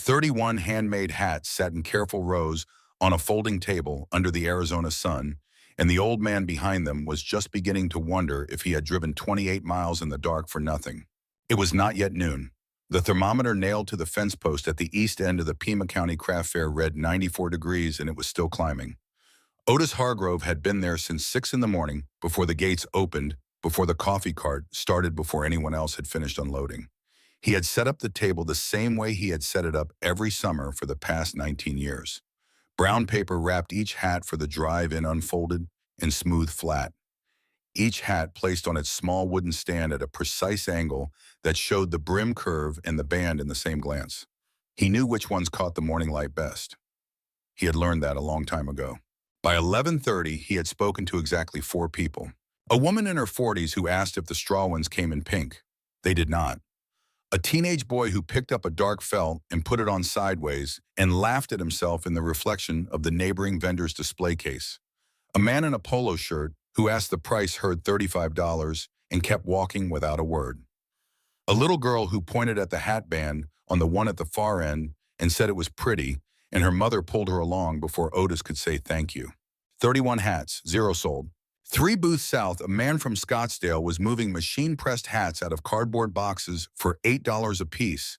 31 handmade hats sat in careful rows on a folding table under the Arizona sun, and the old man behind them was just beginning to wonder if he had driven 28 miles in the dark for nothing. It was not yet noon. The thermometer nailed to the fence post at the east end of the Pima County Craft Fair read 94 degrees, and it was still climbing. Otis Hargrove had been there since 6 in the morning, before the gates opened, before the coffee cart started, before anyone else had finished unloading. He had set up the table the same way he had set it up every summer for the past 19 years. Brown paper wrapped each hat for the drive-in, unfolded and smooth flat. Each hat placed on its small wooden stand at a precise angle that showed the brim curve and the band in the same glance. He knew which ones caught the morning light best. He had learned that a long time ago. By 11:30, he had spoken to exactly 4 people. A woman in her 40s who asked if the straw ones came in pink. They did not. A teenage boy who picked up a dark felt and put it on sideways and laughed at himself in the reflection of the neighboring vendor's display case. A man in a polo shirt who asked the price, heard $35, and kept walking without a word. A little girl who pointed at the hat band on the one at the far end and said it was pretty, and her mother pulled her along before Otis could say thank you. 31 hats, 0 sold. 3 booths south, a man from Scottsdale was moving machine-pressed hats out of cardboard boxes for $8 apiece.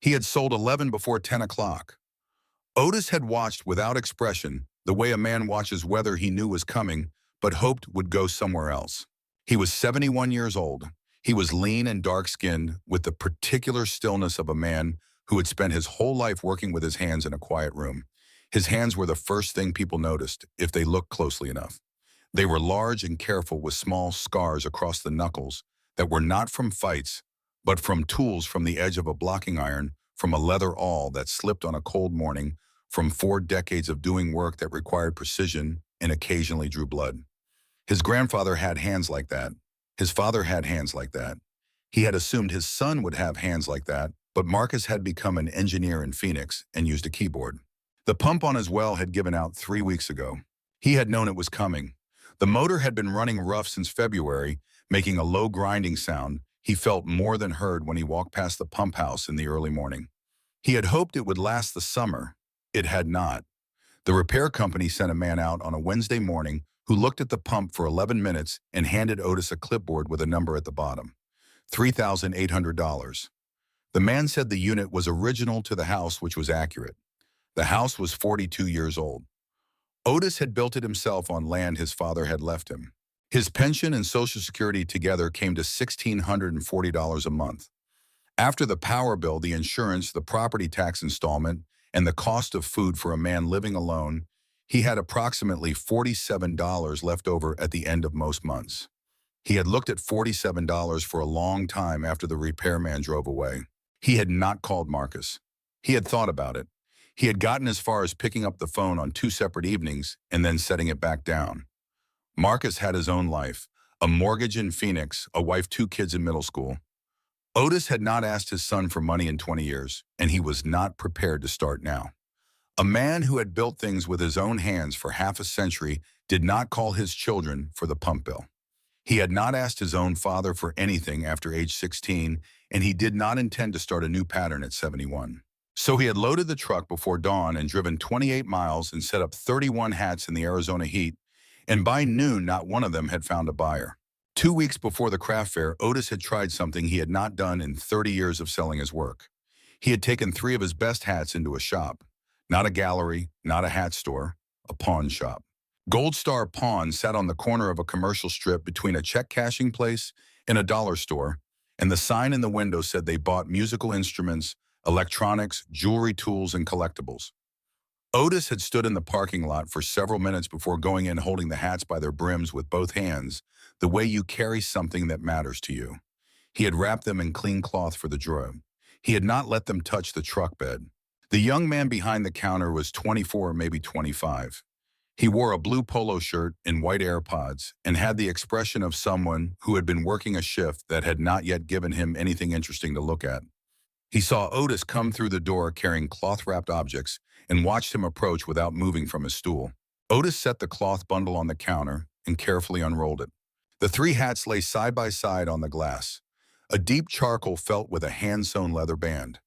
He had sold 11 before 10 o'clock. Otis had watched without expression, the way a man watches weather he knew was coming, but hoped would go somewhere else. He was 71 years old. He was lean and dark-skinned, with the particular stillness of a man who had spent his whole life working with his hands in a quiet room. His hands were the first thing people noticed, if they looked closely enough. They were large and careful, with small scars across the knuckles that were not from fights, but from tools, from the edge of a blocking iron, from a leather awl that slipped on a cold morning, from 4 decades of doing work that required precision and occasionally drew blood. His grandfather had hands like that. His father had hands like that. He had assumed his son would have hands like that, but Marcus had become an engineer in Phoenix and used a keyboard. The pump on his well had given out 3 weeks ago. He had known it was coming. The motor had been running rough since February, making a low grinding sound he felt more than heard when he walked past the pump house in the early morning. He had hoped it would last the summer. It had not. The repair company sent a man out on a Wednesday morning who looked at the pump for 11 minutes and handed Otis a clipboard with a number at the bottom. $3,800. The man said the unit was original to the house, which was accurate. The house was 42 years old. Otis had built it himself on land his father had left him. His pension and Social Security together came to $1,640 a month. After the power bill, the insurance, the property tax installment, and the cost of food for a man living alone, he had approximately $47 left over at the end of most months. He had looked at $47 for a long time after the repairman drove away. He had not called Marcus. He had thought about it. He had gotten as far as picking up the phone on 2 separate evenings and then setting it back down. Marcus had his own life, a mortgage in Phoenix, a wife, 2 kids in middle school. Otis had not asked his son for money in 20 years, and he was not prepared to start now. A man who had built things with his own hands for half a century did not call his children for the pump bill. He had not asked his own father for anything after age 16, and he did not intend to start a new pattern at 71. So he had loaded the truck before dawn and driven 28 miles and set up 31 hats in the Arizona heat, and by noon, not one of them had found a buyer. 2 weeks before the craft fair, Otis had tried something he had not done in 30 years of selling his work. He had taken 3 of his best hats into a shop. Not a gallery, not a hat store, a pawn shop. Gold Star Pawn sat on the corner of a commercial strip between a check cashing place and a dollar store, and the sign in the window said they bought musical instruments, electronics, jewelry, tools, and collectibles. Otis had stood in the parking lot for several minutes before going in, holding the hats by their brims with both hands, the way you carry something that matters to you. He had wrapped them in clean cloth for the drawer. He had not let them touch the truck bed. The young man behind the counter was 24, maybe 25. He wore a blue polo shirt and white AirPods and had the expression of someone who had been working a shift that had not yet given him anything interesting to look at. He saw Otis come through the door carrying cloth-wrapped objects and watched him approach without moving from his stool. Otis set the cloth bundle on the counter and carefully unrolled it. The 3 hats lay side by side on the glass. A deep charcoal felt with a hand-sewn leather band.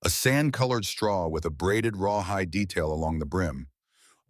a sand-colored straw with a braided rawhide detail along the brim,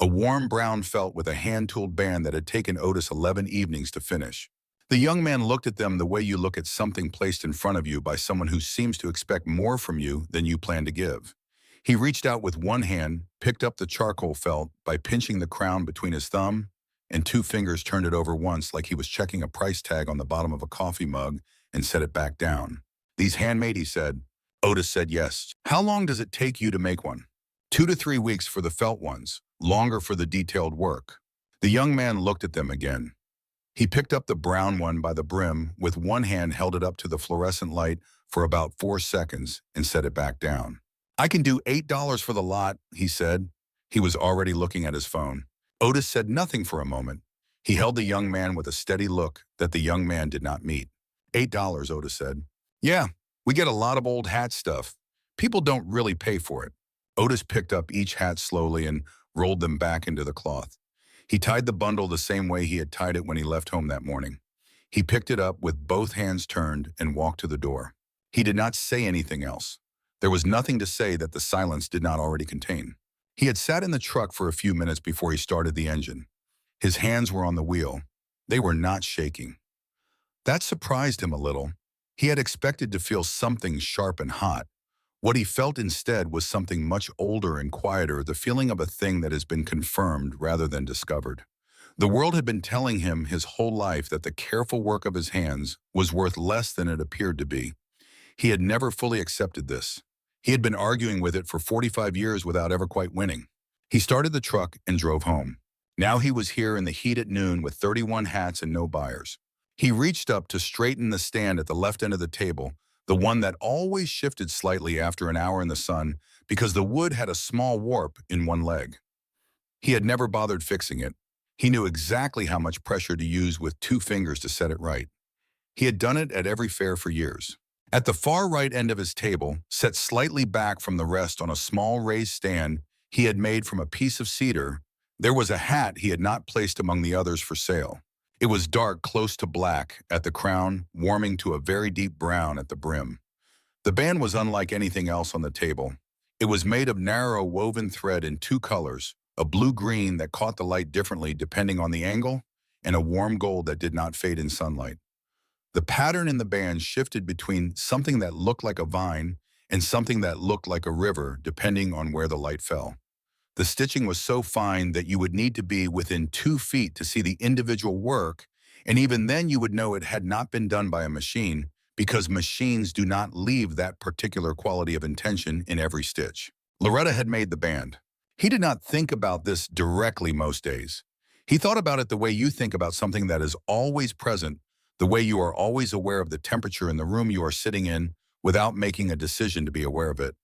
a warm brown felt with a hand-tooled band that had taken Otis 11 evenings to finish. The young man looked at them the way you look at something placed in front of you by someone who seems to expect more from you than you plan to give. He reached out with one hand, picked up the charcoal felt by pinching the crown between his thumb, and two fingers turned it over once like he was checking a price tag on the bottom of a coffee mug, and set it back down. "These handmade," he said. Otis said yes. "How long does it take you to make one?" 2 to 3 weeks for the felt ones, longer for the detailed work. The young man looked at them again. He picked up the brown one by the brim, with one hand held it up to the fluorescent light for about 4 seconds, and set it back down. "I can do $8 for the lot," he said. He was already looking at his phone. Otis said nothing for a moment. He held the young man with a steady look that the young man did not meet. $8, Otis said. "Yeah, we get a lot of old hat stuff. People don't really pay for it." Otis picked up each hat slowly and rolled them back into the cloth. He tied the bundle the same way he had tied it when he left home that morning. He picked it up with both hands turned and walked to the door. He did not say anything else. There was nothing to say that the silence did not already contain. He had sat in the truck for a few minutes before he started the engine. His hands were on the wheel. They were not shaking. That surprised him a little. He had expected to feel something sharp and hot. What he felt instead was something much older and quieter, the feeling of a thing that has been confirmed rather than discovered. The world had been telling him his whole life that the careful work of his hands was worth less than it appeared to be. He had never fully accepted this. He had been arguing with it for 45 years without ever quite winning. He started the truck and drove home. Now he was here in the heat at noon with 31 hats and no buyers. He reached up to straighten the stand at the left end of the table, the one that always shifted slightly after an hour in the sun because the wood had a small warp in one leg. He had never bothered fixing it. He knew exactly how much pressure to use with 2 fingers to set it right. He had done it at every fair for years. At the far right end of his table, set slightly back from the rest on a small raised stand he had made from a piece of cedar, there was a hat he had not placed among the others for sale. It was dark, close to black at the crown, warming to a very deep brown at the brim. The band was unlike anything else on the table. It was made of narrow woven thread in 2 colors, a blue-green that caught the light differently depending on the angle, and a warm gold that did not fade in sunlight. The pattern in the band shifted between something that looked like a vine and something that looked like a river, depending on where the light fell. The stitching was so fine that you would need to be within 2 feet to see the individual work, and even then you would know it had not been done by a machine, because machines do not leave that particular quality of intention in every stitch. Loretta had made the band. He did not think about this directly most days. He thought about it the way you think about something that is always present, the way you are always aware of the temperature in the room you are sitting in without making a decision to be aware of it.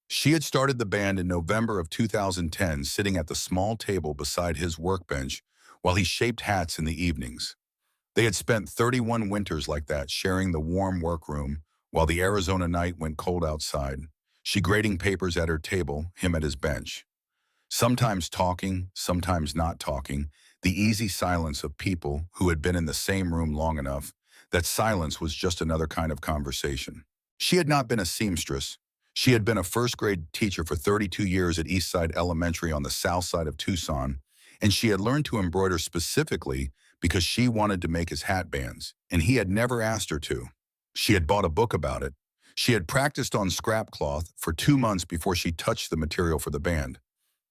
She had started the band in November of 2010, sitting at the small table beside his workbench while he shaped hats in the evenings. They had spent 31 winters like that, sharing the warm workroom while the Arizona night went cold outside, she grading papers at her table, him at his bench. Sometimes talking, sometimes not talking, the easy silence of people who had been in the same room long enough that silence was just another kind of conversation. She had not been a seamstress. She had been a first-grade teacher for 32 years at Eastside Elementary on the south side of Tucson, and she had learned to embroider specifically because she wanted to make his hat bands, and he had never asked her to. She had bought a book about it. She had practiced on scrap cloth for 2 months before she touched the material for the band.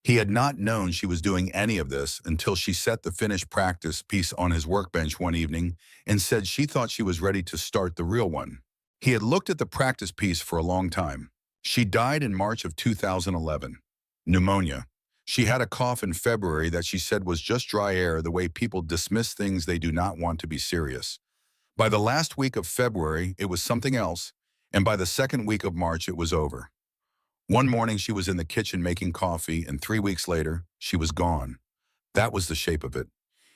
He had not known she was doing any of this until she set the finished practice piece on his workbench one evening and said she thought she was ready to start the real one. He had looked at the practice piece for a long time. She died in March of 2011. Pneumonia. She had a cough in February that she said was just dry air, the way people dismiss things they do not want to be serious. By the last week of February, it was something else, and by the second week of March, it was over. One morning, she was in the kitchen making coffee, and 3 weeks later, she was gone. That was the shape of it.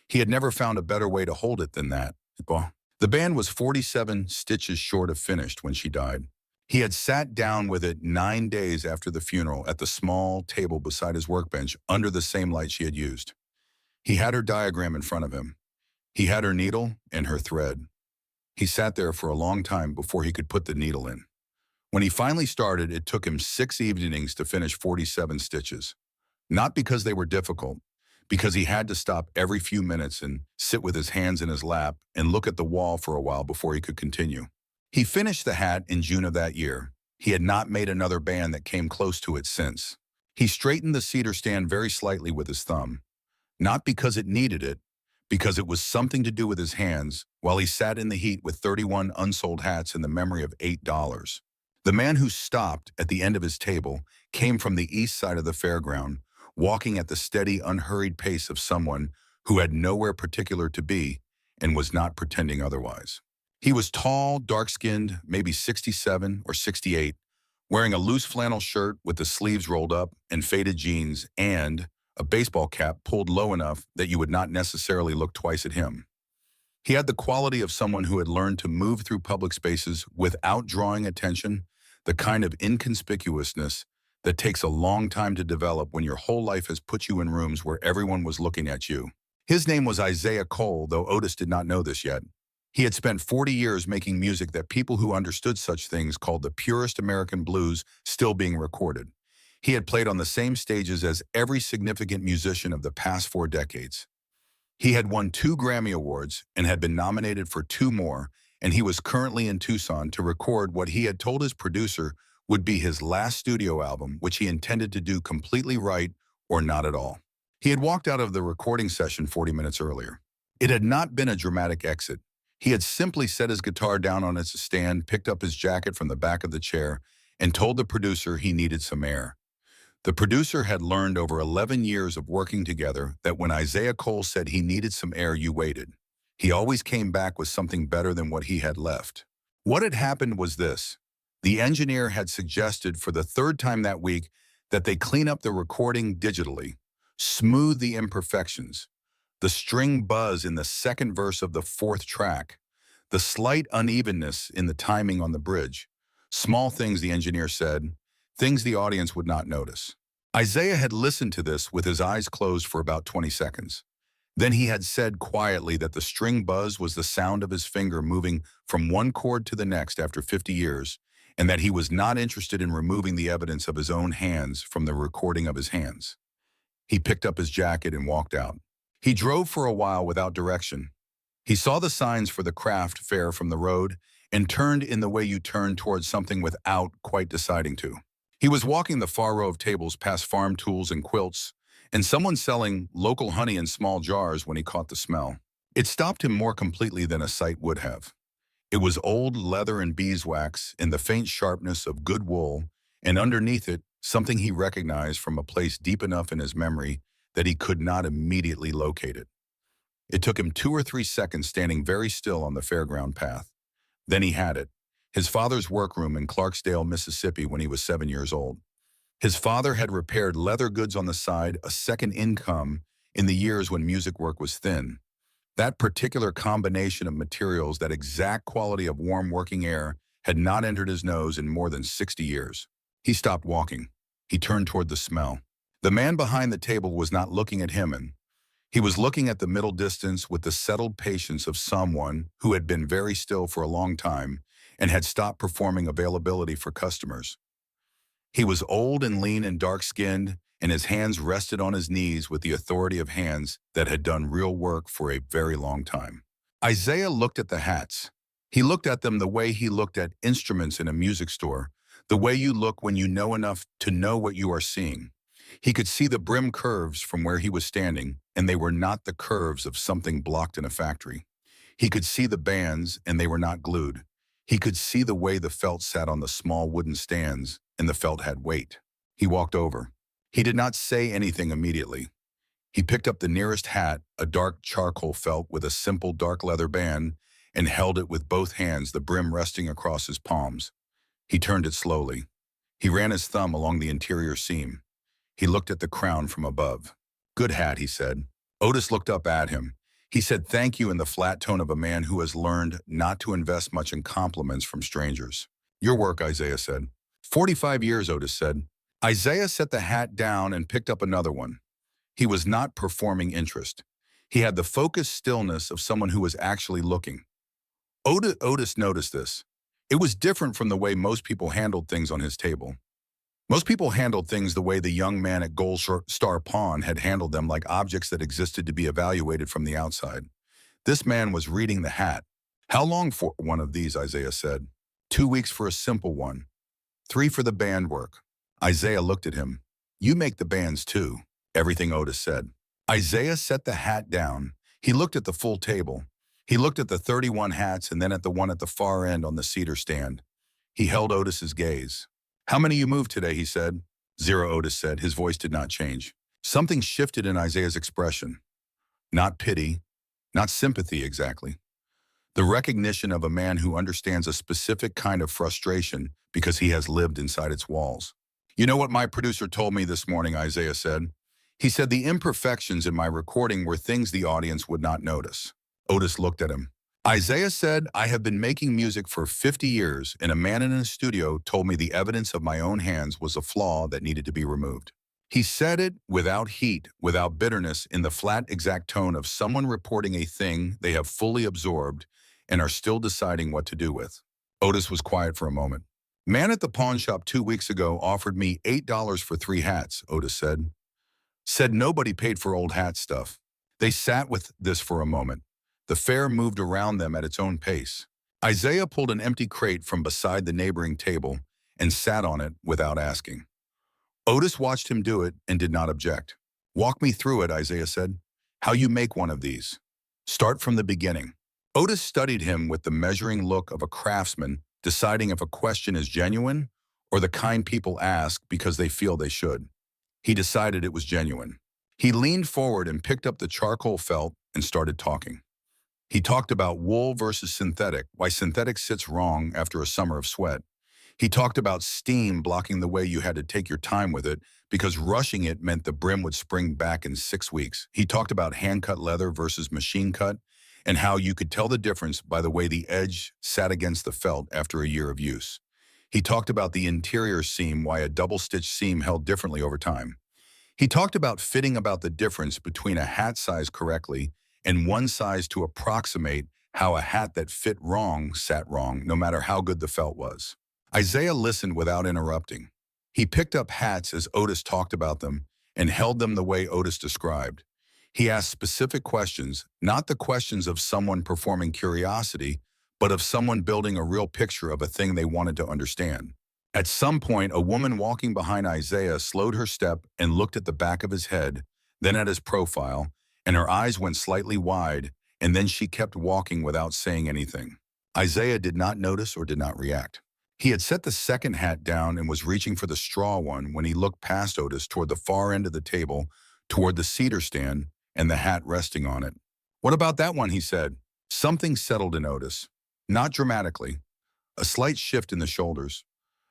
He had never found a better way to hold it than that. The band was 47 stitches short of finished when she died. He had sat down with it 9 days after the funeral at the small table beside his workbench under the same light she had used. He had her diagram in front of him. He had her needle and her thread. He sat there for a long time before he could put the needle in. When he finally started, it took him 6 evenings to finish 47 stitches. Not because they were difficult, because he had to stop every few minutes and sit with his hands in his lap and look at the wall for a while before he could continue. He finished the hat in June of that year. He had not made another band that came close to it since. He straightened the cedar stand very slightly with his thumb, not because it needed it, because it was something to do with his hands while he sat in the heat with 31 unsold hats in the memory of $8. The man who stopped at the end of his table came from the east side of the fairground, walking at the steady, unhurried pace of someone who had nowhere particular to be and was not pretending otherwise. He was tall, dark-skinned, maybe 67 or 68, wearing a loose flannel shirt with the sleeves rolled up and faded jeans and a baseball cap pulled low enough that you would not necessarily look twice at him. He had the quality of someone who had learned to move through public spaces without drawing attention, the kind of inconspicuousness that takes a long time to develop when your whole life has put you in rooms where everyone was looking at you. His name was Isaiah Cole, though Otis did not know this yet. He had spent 40 years making music that people who understood such things called the purest American blues still being recorded. He had played on the same stages as every significant musician of the past 4 decades. He had won 2 Grammy Awards and had been nominated for 2 more, and he was currently in Tucson to record what he had told his producer would be his last studio album, which he intended to do completely right or not at all. He had walked out of the recording session 40 minutes earlier. It had not been a dramatic exit. He had simply set his guitar down on its stand, picked up his jacket from the back of the chair, and told the producer he needed some air. The producer had learned over 11 years of working together that when Isaiah Cole said he needed some air, you waited. He always came back with something better than what he had left. What had happened was this. The engineer had suggested for the 3rd time that week that they clean up the recording digitally, smooth the imperfections, the string buzz in the second verse of the 4th track, the slight unevenness in the timing on the bridge. Small things, the engineer said, things the audience would not notice. Isaiah had listened to this with his eyes closed for about 20 seconds. Then he had said quietly that the string buzz was the sound of his finger moving from one chord to the next after 50 years, and that he was not interested in removing the evidence of his own hands from the recording of his hands. He picked up his jacket and walked out. He drove for a while without direction. He saw the signs for the craft fair from the road and turned in the way you turn towards something without quite deciding to. He was walking the far row of tables past farm tools and quilts, and someone selling local honey in small jars when he caught the smell. It stopped him more completely than a sight would have. It was old leather and beeswax in the faint sharpness of good wool, and underneath it, something he recognized from a place deep enough in his memory that he could not immediately locate it. It took him 2 or 3 seconds standing very still on the fairground path. Then he had it. His father's workroom in Clarksdale, Mississippi when he was 7 years old. His father had repaired leather goods on the side, a second income in the years when music work was thin. That particular combination of materials, that exact quality of warm working air, had not entered his nose in more than 60 years. He stopped walking. He turned toward the smell. The man behind the table was not looking at him, and he was looking at the middle distance with the settled patience of someone who had been very still for a long time and had stopped performing availability for customers. He was old and lean and dark-skinned, and his hands rested on his knees with the authority of hands that had done real work for a very long time. Isaiah looked at the hats. He looked at them the way he looked at instruments in a music store, the way you look when you know enough to know what you are seeing. He could see the brim curves from where he was standing, and they were not the curves of something blocked in a factory. He could see the bands, and they were not glued. He could see the way the felt sat on the small wooden stands, and the felt had weight. He walked over. He did not say anything immediately. He picked up the nearest hat, a dark charcoal felt with a simple dark leather band, and held it with both hands, the brim resting across his palms. He turned it slowly. He ran his thumb along the interior seam. He looked at the crown from above. "Good hat," he said. Otis looked up at him. He said thank you in the flat tone of a man who has learned not to invest much in compliments from strangers. "Your work," Isaiah said. 45 years, Otis said. Isaiah set the hat down and picked up another one. He was not performing interest. He had the focused stillness of someone who was actually looking. Otis noticed this. It was different from the way most people handled things on his table. Most people handled things the way the young man at Gold Star Pawn had handled them, like objects that existed to be evaluated from the outside. This man was reading the hat. How long for one of these, Isaiah said. 2 weeks for a simple one. 3 for the band work. Isaiah looked at him. You make the bands too, everything Otis said. Isaiah set the hat down. He looked at the full table. He looked at the 31 hats and then at the one at the far end on the cedar stand. He held Otis's gaze. How many you moved today, he said. 0, Otis said. His voice did not change. Something shifted in Isaiah's expression. Not pity, not sympathy exactly. The recognition of a man who understands a specific kind of frustration because he has lived inside its walls. You know what my producer told me this morning, Isaiah said. He said the imperfections in my recording were things the audience would not notice. Otis looked at him. Isaiah said, I have been making music for 50 years, and a man in a studio told me the evidence of my own hands was a flaw that needed to be removed. He said it without heat, without bitterness, in the flat, exact tone of someone reporting a thing they have fully absorbed and are still deciding what to do with. Otis was quiet for a moment. Man at the pawn shop 2 weeks ago offered me $8 for 3 hats, Otis said. Said nobody paid for old hat stuff. They sat with this for a moment. The fair moved around them at its own pace. Isaiah pulled an empty crate from beside the neighboring table and sat on it without asking. Otis watched him do it and did not object. Walk me through it, Isaiah said. How you make one of these. Start from the beginning. Otis studied him with the measuring look of a craftsman deciding if a question is genuine or the kind people ask because they feel they should. He decided it was genuine. He leaned forward and picked up the charcoal felt and started talking. He talked about wool versus synthetic, why synthetic sits wrong after a summer of sweat. He talked about steam blocking the way you had to take your time with it because rushing it meant the brim would spring back in 6 weeks. He talked about hand-cut leather versus machine cut and how you could tell the difference by the way the edge sat against the felt after a year of use. He talked about the interior seam, why a double-stitch seam held differently over time. He talked about fitting, about the difference between a hat size correctly and one size to approximate how a hat that fit wrong sat wrong, no matter how good the felt was. Isaiah listened without interrupting. He picked up hats as Otis talked about them and held them the way Otis described. He asked specific questions, not the questions of someone performing curiosity, but of someone building a real picture of a thing they wanted to understand. At some point, a woman walking behind Isaiah slowed her step and looked at the back of his head, then at his profile, and her eyes went slightly wide, and then she kept walking without saying anything. Isaiah did not notice or did not react. He had set the second hat down and was reaching for the straw one when he looked past Otis toward the far end of the table, toward the cedar stand and the hat resting on it. What about that one, he said. Something settled in Otis. Not dramatically. A slight shift in the shoulders.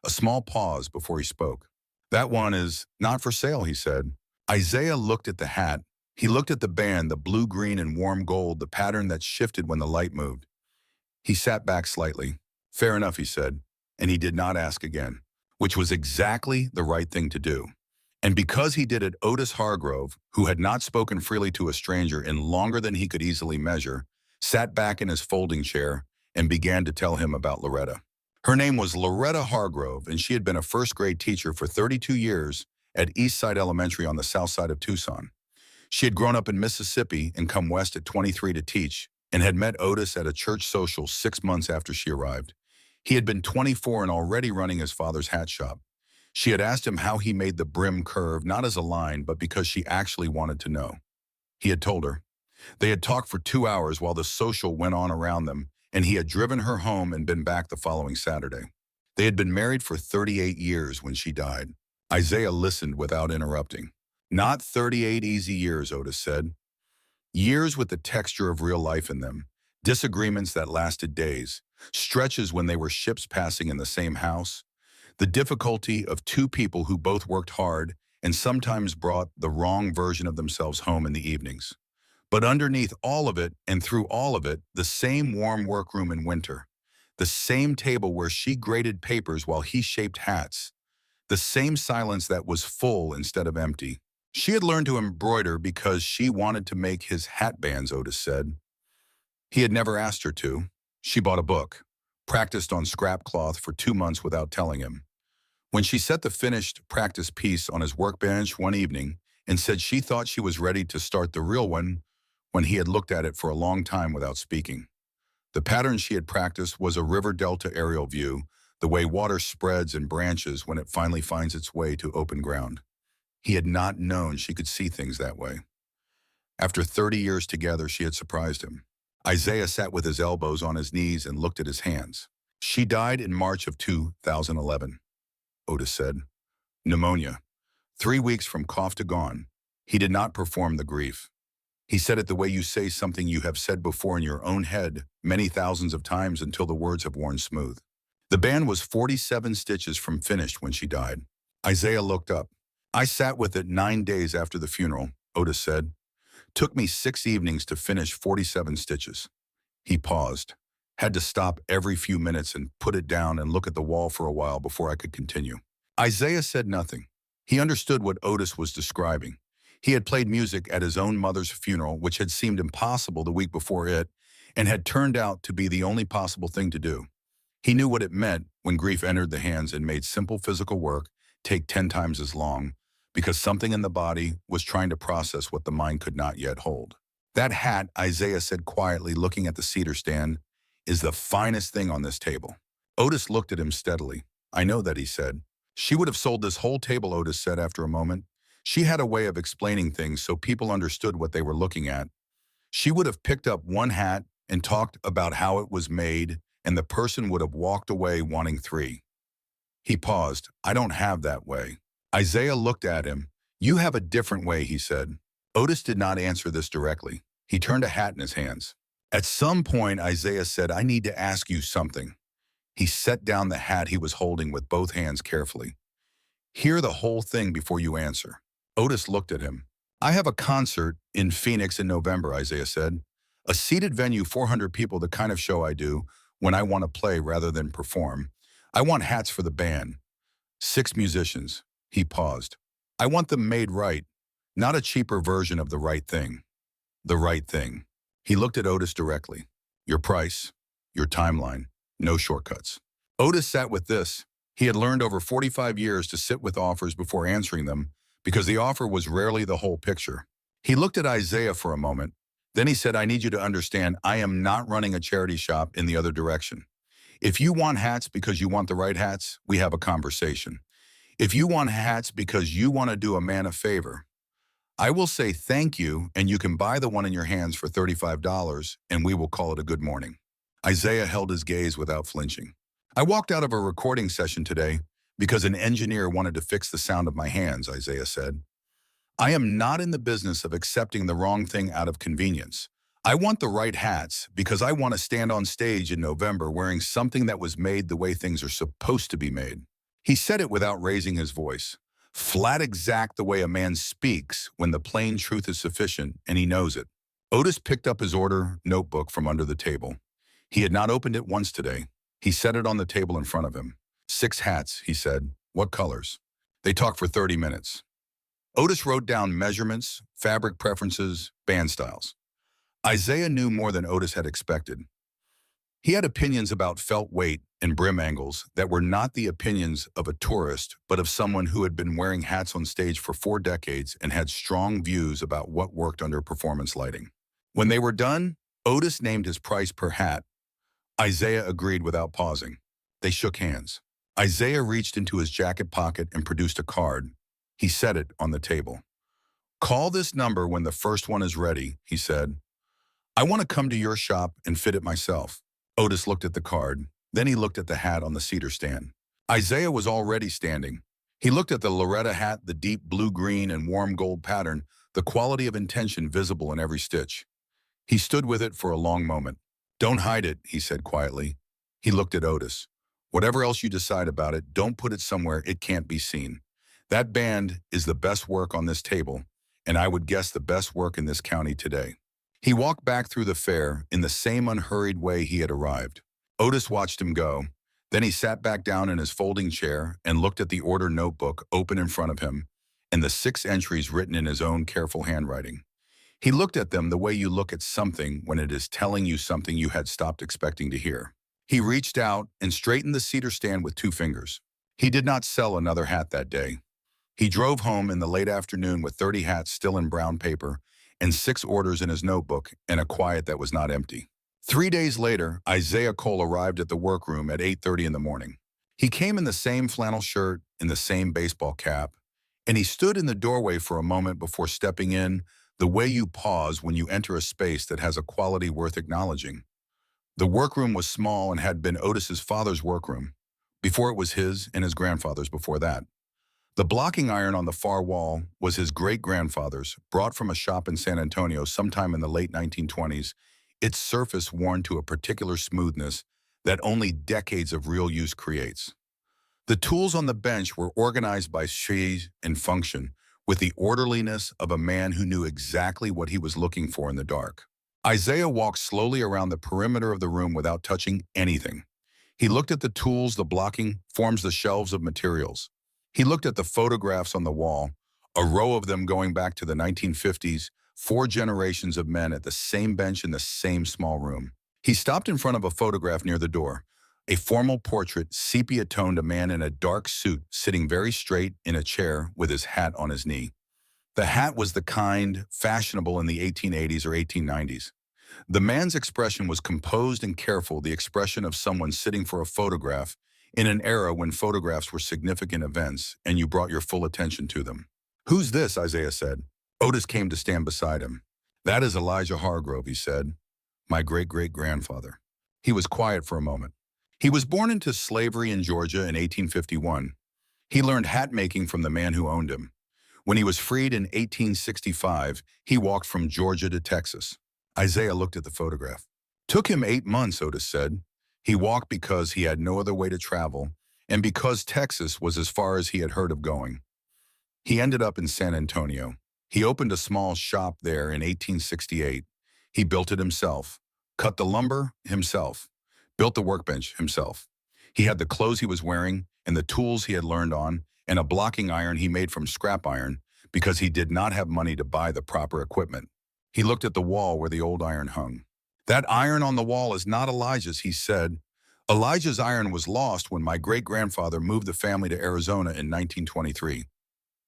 A small pause before he spoke. That one is not for sale, he said. Isaiah looked at the hat. He looked at the band, the blue, green, and warm gold, the pattern that shifted when the light moved. He sat back slightly. Fair enough, he said, and he did not ask again, which was exactly the right thing to do. And because he did it, Otis Hargrove, who had not spoken freely to a stranger in longer than he could easily measure, sat back in his folding chair and began to tell him about Loretta. Her name was Loretta Hargrove, and she had been a first-grade teacher for 32 years at Eastside Elementary on the south side of Tucson. She had grown up in Mississippi and come west at 23 to teach, and had met Otis at a church social 6 months after she arrived. He had been 24 and already running his father's hat shop. She had asked him how he made the brim curve, not as a line, but because she actually wanted to know. He had told her. They had talked for 2 hours while the social went on around them, and he had driven her home and been back the following Saturday. They had been married for 38 years when she died. Isaiah listened without interrupting. Not 38 easy years, Otis said. Years with the texture of real life in them, disagreements that lasted days, stretches when they were ships passing in the same house, the difficulty of two people who both worked hard and sometimes brought the wrong version of themselves home in the evenings. But underneath all of it and through all of it, the same warm workroom in winter, the same table where she graded papers while he shaped hats, the same silence that was full instead of empty. She had learned to embroider because she wanted to make his hat bands, Otis said. He had never asked her to. She bought a book. practiced on scrap cloth for 2 months without telling him. When she set the finished practice piece on his workbench one evening and said she thought she was ready to start the real one when he had looked at it for a long time without speaking. The pattern she had practiced was a river delta aerial view, the way water spreads and branches when it finally finds its way to open ground. He had not known she could see things that way. After 30 years together, she had surprised him. Isaiah sat with his elbows on his knees and looked at his hands. She died in March of 2011, Otis said. Pneumonia. 3 weeks from cough to gone. He did not perform the grief. He said it the way you say something you have said before in your own head many thousands of times until the words have worn smooth. The band was 47 stitches from finished when she died. Isaiah looked up. I sat with it 9 days after the funeral, Otis said. Took me 6 evenings to finish 47 stitches. He paused, had to stop every few minutes and put it down and look at the wall for a while before I could continue. Isaiah said nothing. He understood what Otis was describing. He had played music at his own mother's funeral, which had seemed impossible the week before it, and had turned out to be the only possible thing to do. He knew what it meant when grief entered the hands and made simple physical work take 10 times as long, because something in the body was trying to process what the mind could not yet hold. That hat, Isaiah said quietly, looking at the cedar stand, is the finest thing on this table. Otis looked at him steadily. I know that, he said. She would have sold this whole table, Otis said after a moment. She had a way of explaining things so people understood what they were looking at. She would have picked up one hat and talked about how it was made, and the person would have walked away wanting 3. He paused. I don't have that way. Isaiah looked at him. You have a different way, he said. Otis did not answer this directly. He turned a hat in his hands. At some point, Isaiah said, I need to ask you something. He set down the hat he was holding with both hands carefully. Hear the whole thing before you answer. Otis looked at him. I have a concert in Phoenix in November, Isaiah said. A seated venue, 400 people, the kind of show I do when I want to play rather than perform. I want hats for the band. 6 musicians. He paused. I want them made right, not a cheaper version of the right thing. The right thing. He looked at Otis directly. Your price, your timeline, no shortcuts. Otis sat with this. He had learned over 45 years to sit with offers before answering them, because the offer was rarely the whole picture. He looked at Isaiah for a moment. Then he said, I need you to understand, I am not running a charity shop in the other direction. If you want hats because you want the right hats, we have a conversation. If you want hats because you want to do a man a favor, I will say thank you, and you can buy the one in your hands for $35, and we will call it a good morning. Isaiah held his gaze without flinching. I walked out of a recording session today because an engineer wanted to fix the sound of my hands, Isaiah said. I am not in the business of accepting the wrong thing out of convenience. I want the right hats because I want to stand on stage in November wearing something that was made the way things are supposed to be made. He said it without raising his voice. Flat exact the way a man speaks when the plain truth is sufficient, and he knows it. Otis picked up his order notebook from under the table. He had not opened it once today. He set it on the table in front of him. 6 hats, he said. What colors? They talked for 30 minutes. Otis wrote down measurements, fabric preferences, band styles. Isaiah knew more than Otis had expected. He had opinions about felt weight and brim angles that were not the opinions of a tourist, but of someone who had been wearing hats on stage for 4 decades and had strong views about what worked under performance lighting. When they were done, Otis named his price per hat. Isaiah agreed without pausing. They shook hands. Isaiah reached into his jacket pocket and produced a card. He set it on the table. Call this number when the first one is ready, he said. I want to come to your shop and fit it myself. Otis looked at the card. Then he looked at the hat on the cedar stand. Isaiah was already standing. He looked at the Loretta hat, the deep blue-green and warm gold pattern, the quality of intention visible in every stitch. He stood with it for a long moment. Don't hide it, he said quietly. He looked at Otis. Whatever else you decide about it, don't put it somewhere it can't be seen. That band is the best work on this table, and I would guess the best work in this county today. He walked back through the fair in the same unhurried way he had arrived. Otis watched him go. Then he sat back down in his folding chair and looked at the order notebook open in front of him and the 6 entries written in his own careful handwriting. He looked at them the way you look at something when it is telling you something you had stopped expecting to hear. He reached out and straightened the cedar stand with 2 fingers. He did not sell another hat that day. He drove home in the late afternoon with 30 hats still in brown paper and 6 orders in his notebook and a quiet that was not empty. 3 days later, Isaiah Cole arrived at the workroom at 8:30 in the morning. He came in the same flannel shirt, in the same baseball cap, and he stood in the doorway for a moment before stepping in, the way you pause when you enter a space that has a quality worth acknowledging. The workroom was small and had been Otis's father's workroom, before it was his and his grandfather's before that. The blocking iron on the far wall was his great-grandfather's, brought from a shop in San Antonio sometime in the late 1920s, its surface worn to a particular smoothness that only decades of real use creates. The tools on the bench were organized by size and function, with the orderliness of a man who knew exactly what he was looking for in the dark. Isaiah walked slowly around the perimeter of the room without touching anything. He looked at the tools, the blocking, forms, the shelves of materials. He looked at the photographs on the wall, a row of them going back to the 1950s, 4 generations of men at the same bench in the same small room. He stopped in front of a photograph near the door, a formal portrait, sepia-toned, a man in a dark suit sitting very straight in a chair with his hat on his knee. The hat was the kind fashionable in the 1880s or 1890s. The man's expression was composed and careful, the expression of someone sitting for a photograph in an era when photographs were significant events and you brought your full attention to them. "Who's this?" Isaiah said. Otis came to stand beside him. "That is Elijah Hargrove," he said. "My great-great-grandfather." He was quiet for a moment. He was born into slavery in Georgia in 1851. He learned hat making from the man who owned him. When he was freed in 1865, he walked from Georgia to Texas. Isaiah looked at the photograph. "Took him 8 months," Otis said. He walked because he had no other way to travel, and because Texas was as far as he had heard of going. He ended up in San Antonio. He opened a small shop there in 1868. He built it himself, cut the lumber himself, built the workbench himself. He had the clothes he was wearing and the tools he had learned on, and a blocking iron he made from scrap iron because he did not have money to buy the proper equipment. He looked at the wall where the old iron hung. "That iron on the wall is not Elijah's," he said. "Elijah's iron was lost when my great-grandfather moved the family to Arizona in 1923.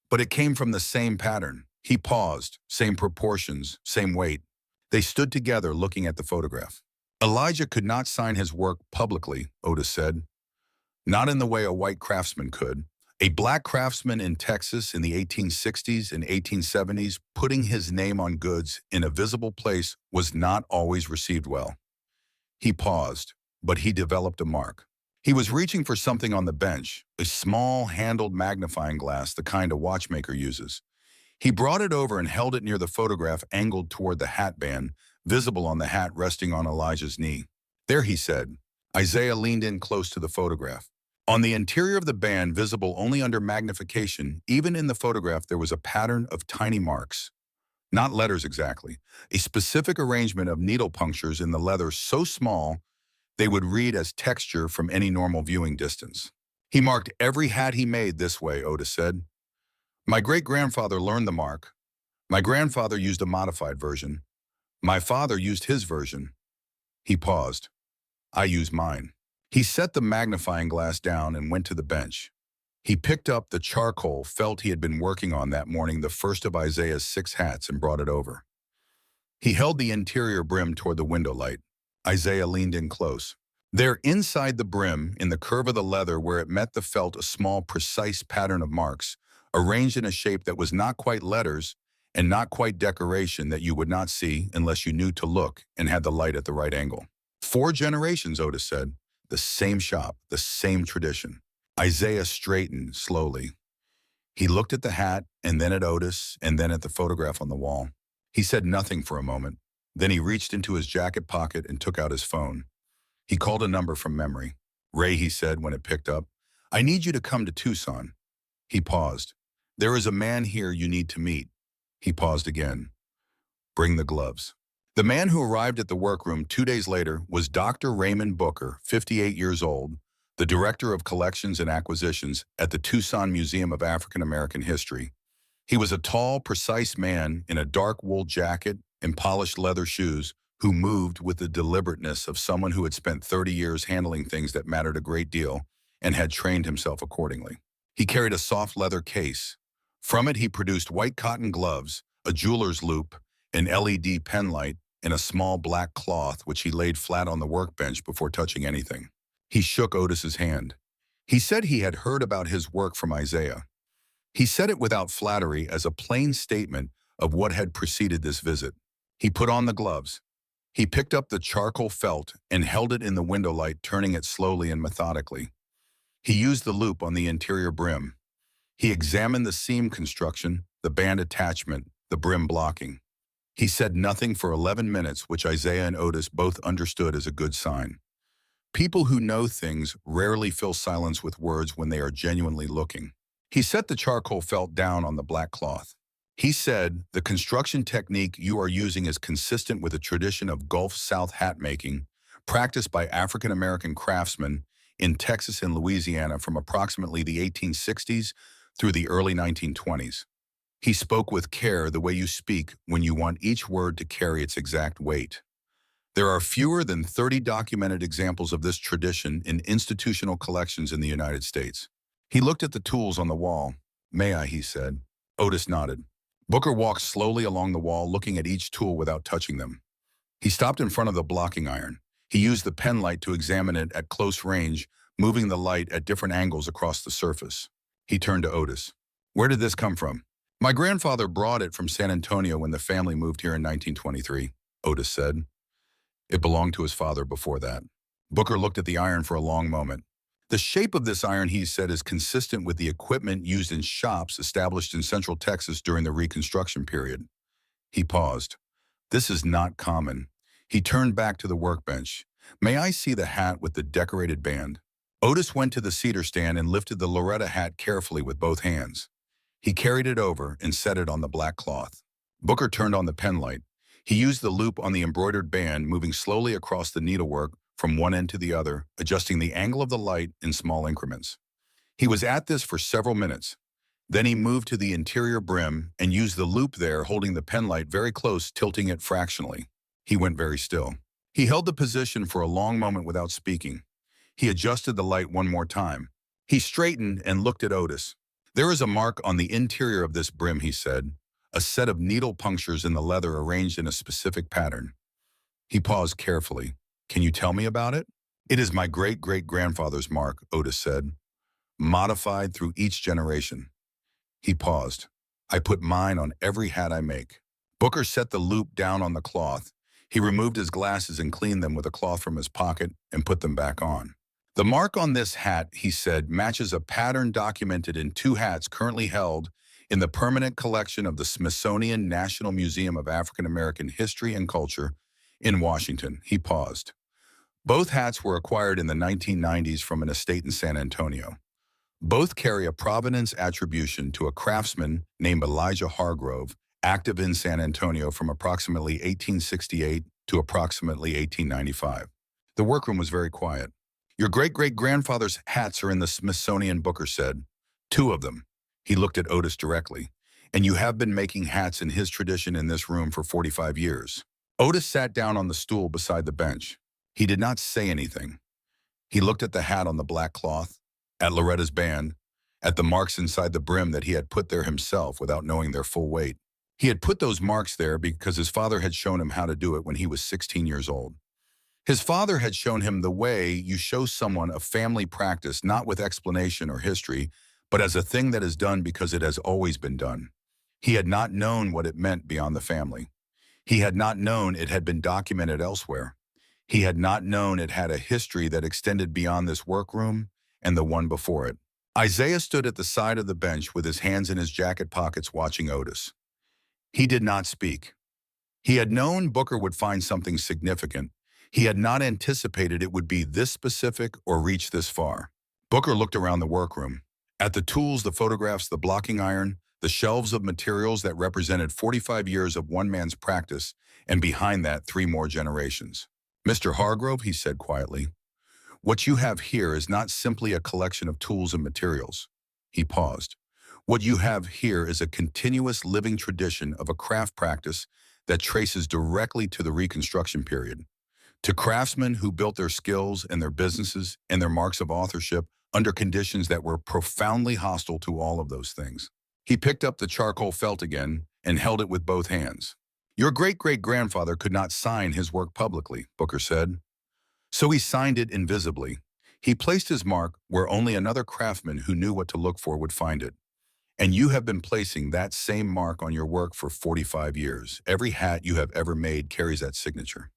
But it came from the same pattern." He paused, "Same proportions, same weight." They stood together looking at the photograph. "Elijah could not sign his work publicly," Otis said. "Not in the way a white craftsman could. A black craftsman in Texas in the 1860s and 1870s putting his name on goods in a visible place was not always received well." He paused, but he developed a mark. He was reaching for something on the bench, a small handled magnifying glass, the kind a watchmaker uses. He brought it over and held it near the photograph angled toward the hat band, visible on the hat resting on Elijah's knee. "There," he said. Isaiah leaned in close to the photograph. On the interior of the band, visible only under magnification, even in the photograph, there was a pattern of tiny marks. Not letters exactly, a specific arrangement of needle punctures in the leather so small they would read as texture from any normal viewing distance. "He marked every hat he made this way," Otis said. "My great-grandfather learned the mark. My grandfather used a modified version. My father used his version." He paused. "I use mine." He set the magnifying glass down and went to the bench. He picked up the charcoal felt he had been working on that morning, the first of Isaiah's 6 hats, and brought it over. He held the interior brim toward the window light. Isaiah leaned in close. There, inside the brim, in the curve of the leather where it met the felt, a small, precise pattern of marks, arranged in a shape that was not quite letters and not quite decoration, that you would not see unless you knew to look and had the light at the right angle. 4 generations, Otis said. The same shop, the same tradition. Isaiah straightened slowly. He looked at the hat, and then at Otis, and then at the photograph on the wall. He said nothing for a moment. Then he reached into his jacket pocket and took out his phone. He called a number from memory. "Ray," he said when it picked up, "I need you to come to Tucson." He paused. "There is a man here you need to meet." He paused again. "Bring the gloves." The man who arrived at the workroom 2 days later was Dr. Raymond Booker, 58 years old, the Director of Collections and Acquisitions at the Tucson Museum of African American History. He was a tall, precise man in a dark wool jacket and polished leather shoes who moved with the deliberateness of someone who had spent 30 years handling things that mattered a great deal and had trained himself accordingly. He carried a soft leather case. From it, he produced white cotton gloves, a jeweler's loop, an LED pen light, and a small black cloth which he laid flat on the workbench before touching anything. He shook Otis's hand. He said he had heard about his work from Isaiah. He said it without flattery as a plain statement of what had preceded this visit. He put on the gloves. He picked up the charcoal felt and held it in the window light, turning it slowly and methodically. He used the loop on the interior brim. He examined the seam construction, the band attachment, the brim blocking. He said nothing for 11 minutes, which Isaiah and Otis both understood as a good sign. People who know things rarely fill silence with words when they are genuinely looking. He set the charcoal felt down on the black cloth. He said, "The construction technique you are using is consistent with a tradition of Gulf South hat making, practiced by African-American craftsmen in Texas and Louisiana from approximately the 1860s through the early 1920s. He spoke with care, the way you speak when you want each word to carry its exact weight. There are fewer than 30 documented examples of this tradition in institutional collections in the United States." He looked at the tools on the wall. "May I?" he said. Otis nodded. Booker walked slowly along the wall, looking at each tool without touching them. He stopped in front of the blocking iron. He used the pen light to examine it at close range, moving the light at different angles across the surface. He turned to Otis. "Where did this come from?" "My grandfather brought it from San Antonio when the family moved here in 1923, Otis said. It belonged to his father before that. Booker looked at the iron for a long moment. "The shape of this iron," he said, "is consistent with the equipment used in shops established in Central Texas during the Reconstruction period." He paused. "This is not common." He turned back to the workbench. "May I see the hat with the decorated band?" Otis went to the cedar stand and lifted the Loretta hat carefully with both hands. He carried it over and set it on the black cloth. Booker turned on the pen light. He used the loop on the embroidered band, moving slowly across the needlework from one end to the other, adjusting the angle of the light in small increments. He was at this for several minutes. Then he moved to the interior brim and used the loop there, holding the pen light very close, tilting it fractionally. He went very still. He held the position for a long moment without speaking. He adjusted the light one more time. He straightened and looked at Otis. "There is a mark on the interior of this brim," he said, "a set of needle punctures in the leather arranged in a specific pattern." He paused carefully. "Can you tell me about it?" "It is my great-great-grandfather's mark," Otis said, "modified through each generation." He paused. "I put mine on every hat I make." Booker set the loop down on the cloth. He removed his glasses and cleaned them with a cloth from his pocket and put them back on. "The mark on this hat," he said, "matches a pattern documented in 2 hats currently held in the permanent collection of the Smithsonian National Museum of African American History and Culture in Washington." He paused. "Both hats were acquired in the 1990s from an estate in San Antonio. Both carry a provenance attribution to a craftsman named Elijah Hargrove, active in San Antonio from approximately 1868 to approximately 1895. The workroom was very quiet. "Your great-great-grandfather's hats are in the Smithsonian," Booker said. "2 of them." He looked at Otis directly. "And you have been making hats in his tradition in this room for 45 years. Otis sat down on the stool beside the bench. He did not say anything. He looked at the hat on the black cloth, at Loretta's band, at the marks inside the brim that he had put there himself without knowing their full weight. He had put those marks there because his father had shown him how to do it when he was 16 years old. His father had shown him the way you show someone a family practice, not with explanation or history, but as a thing that is done because it has always been done. He had not known what it meant beyond the family. He had not known it had been documented elsewhere. He had not known it had a history that extended beyond this workroom and the one before it. Isaiah stood at the side of the bench with his hands in his jacket pockets watching Otis. He did not speak. He had known Booker would find something significant. He had not anticipated it would be this specific or reach this far. Booker looked around the workroom. At the tools, the photographs, the blocking iron, the shelves of materials that represented 45 years of one man's practice, and behind that, 3 more generations. "Mr. Hargrove," he said quietly, "what you have here is not simply a collection of tools and materials." He paused. "What you have here is a continuous living tradition of a craft practice that traces directly to the Reconstruction period, to craftsmen who built their skills and their businesses and their marks of authorship under conditions that were profoundly hostile to all of those things. He picked up the charcoal felt again and held it with both hands. Your great-great-grandfather could not sign his work publicly, Booker said. So he signed it invisibly. He placed his mark where only another craftsman who knew what to look for would find it. And you have been placing that same mark on your work for 45 years. Every hat you have ever made carries that signature.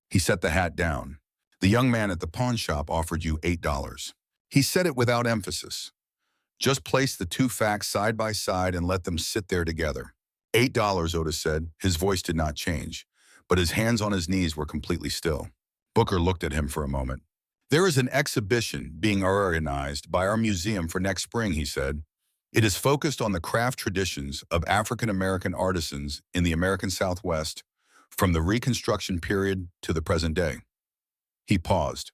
He set the hat down. The young man at the pawn shop offered you $8. He said it without emphasis. Just place the two facts side by side and let them sit there together. $8, Otis said. His voice did not change, but his hands on his knees were completely still. Booker looked at him for a moment. There is an exhibition being organized by our museum for next spring, he said. It is focused on the craft traditions of African-American artisans in the American Southwest from the Reconstruction period to the present day. He paused.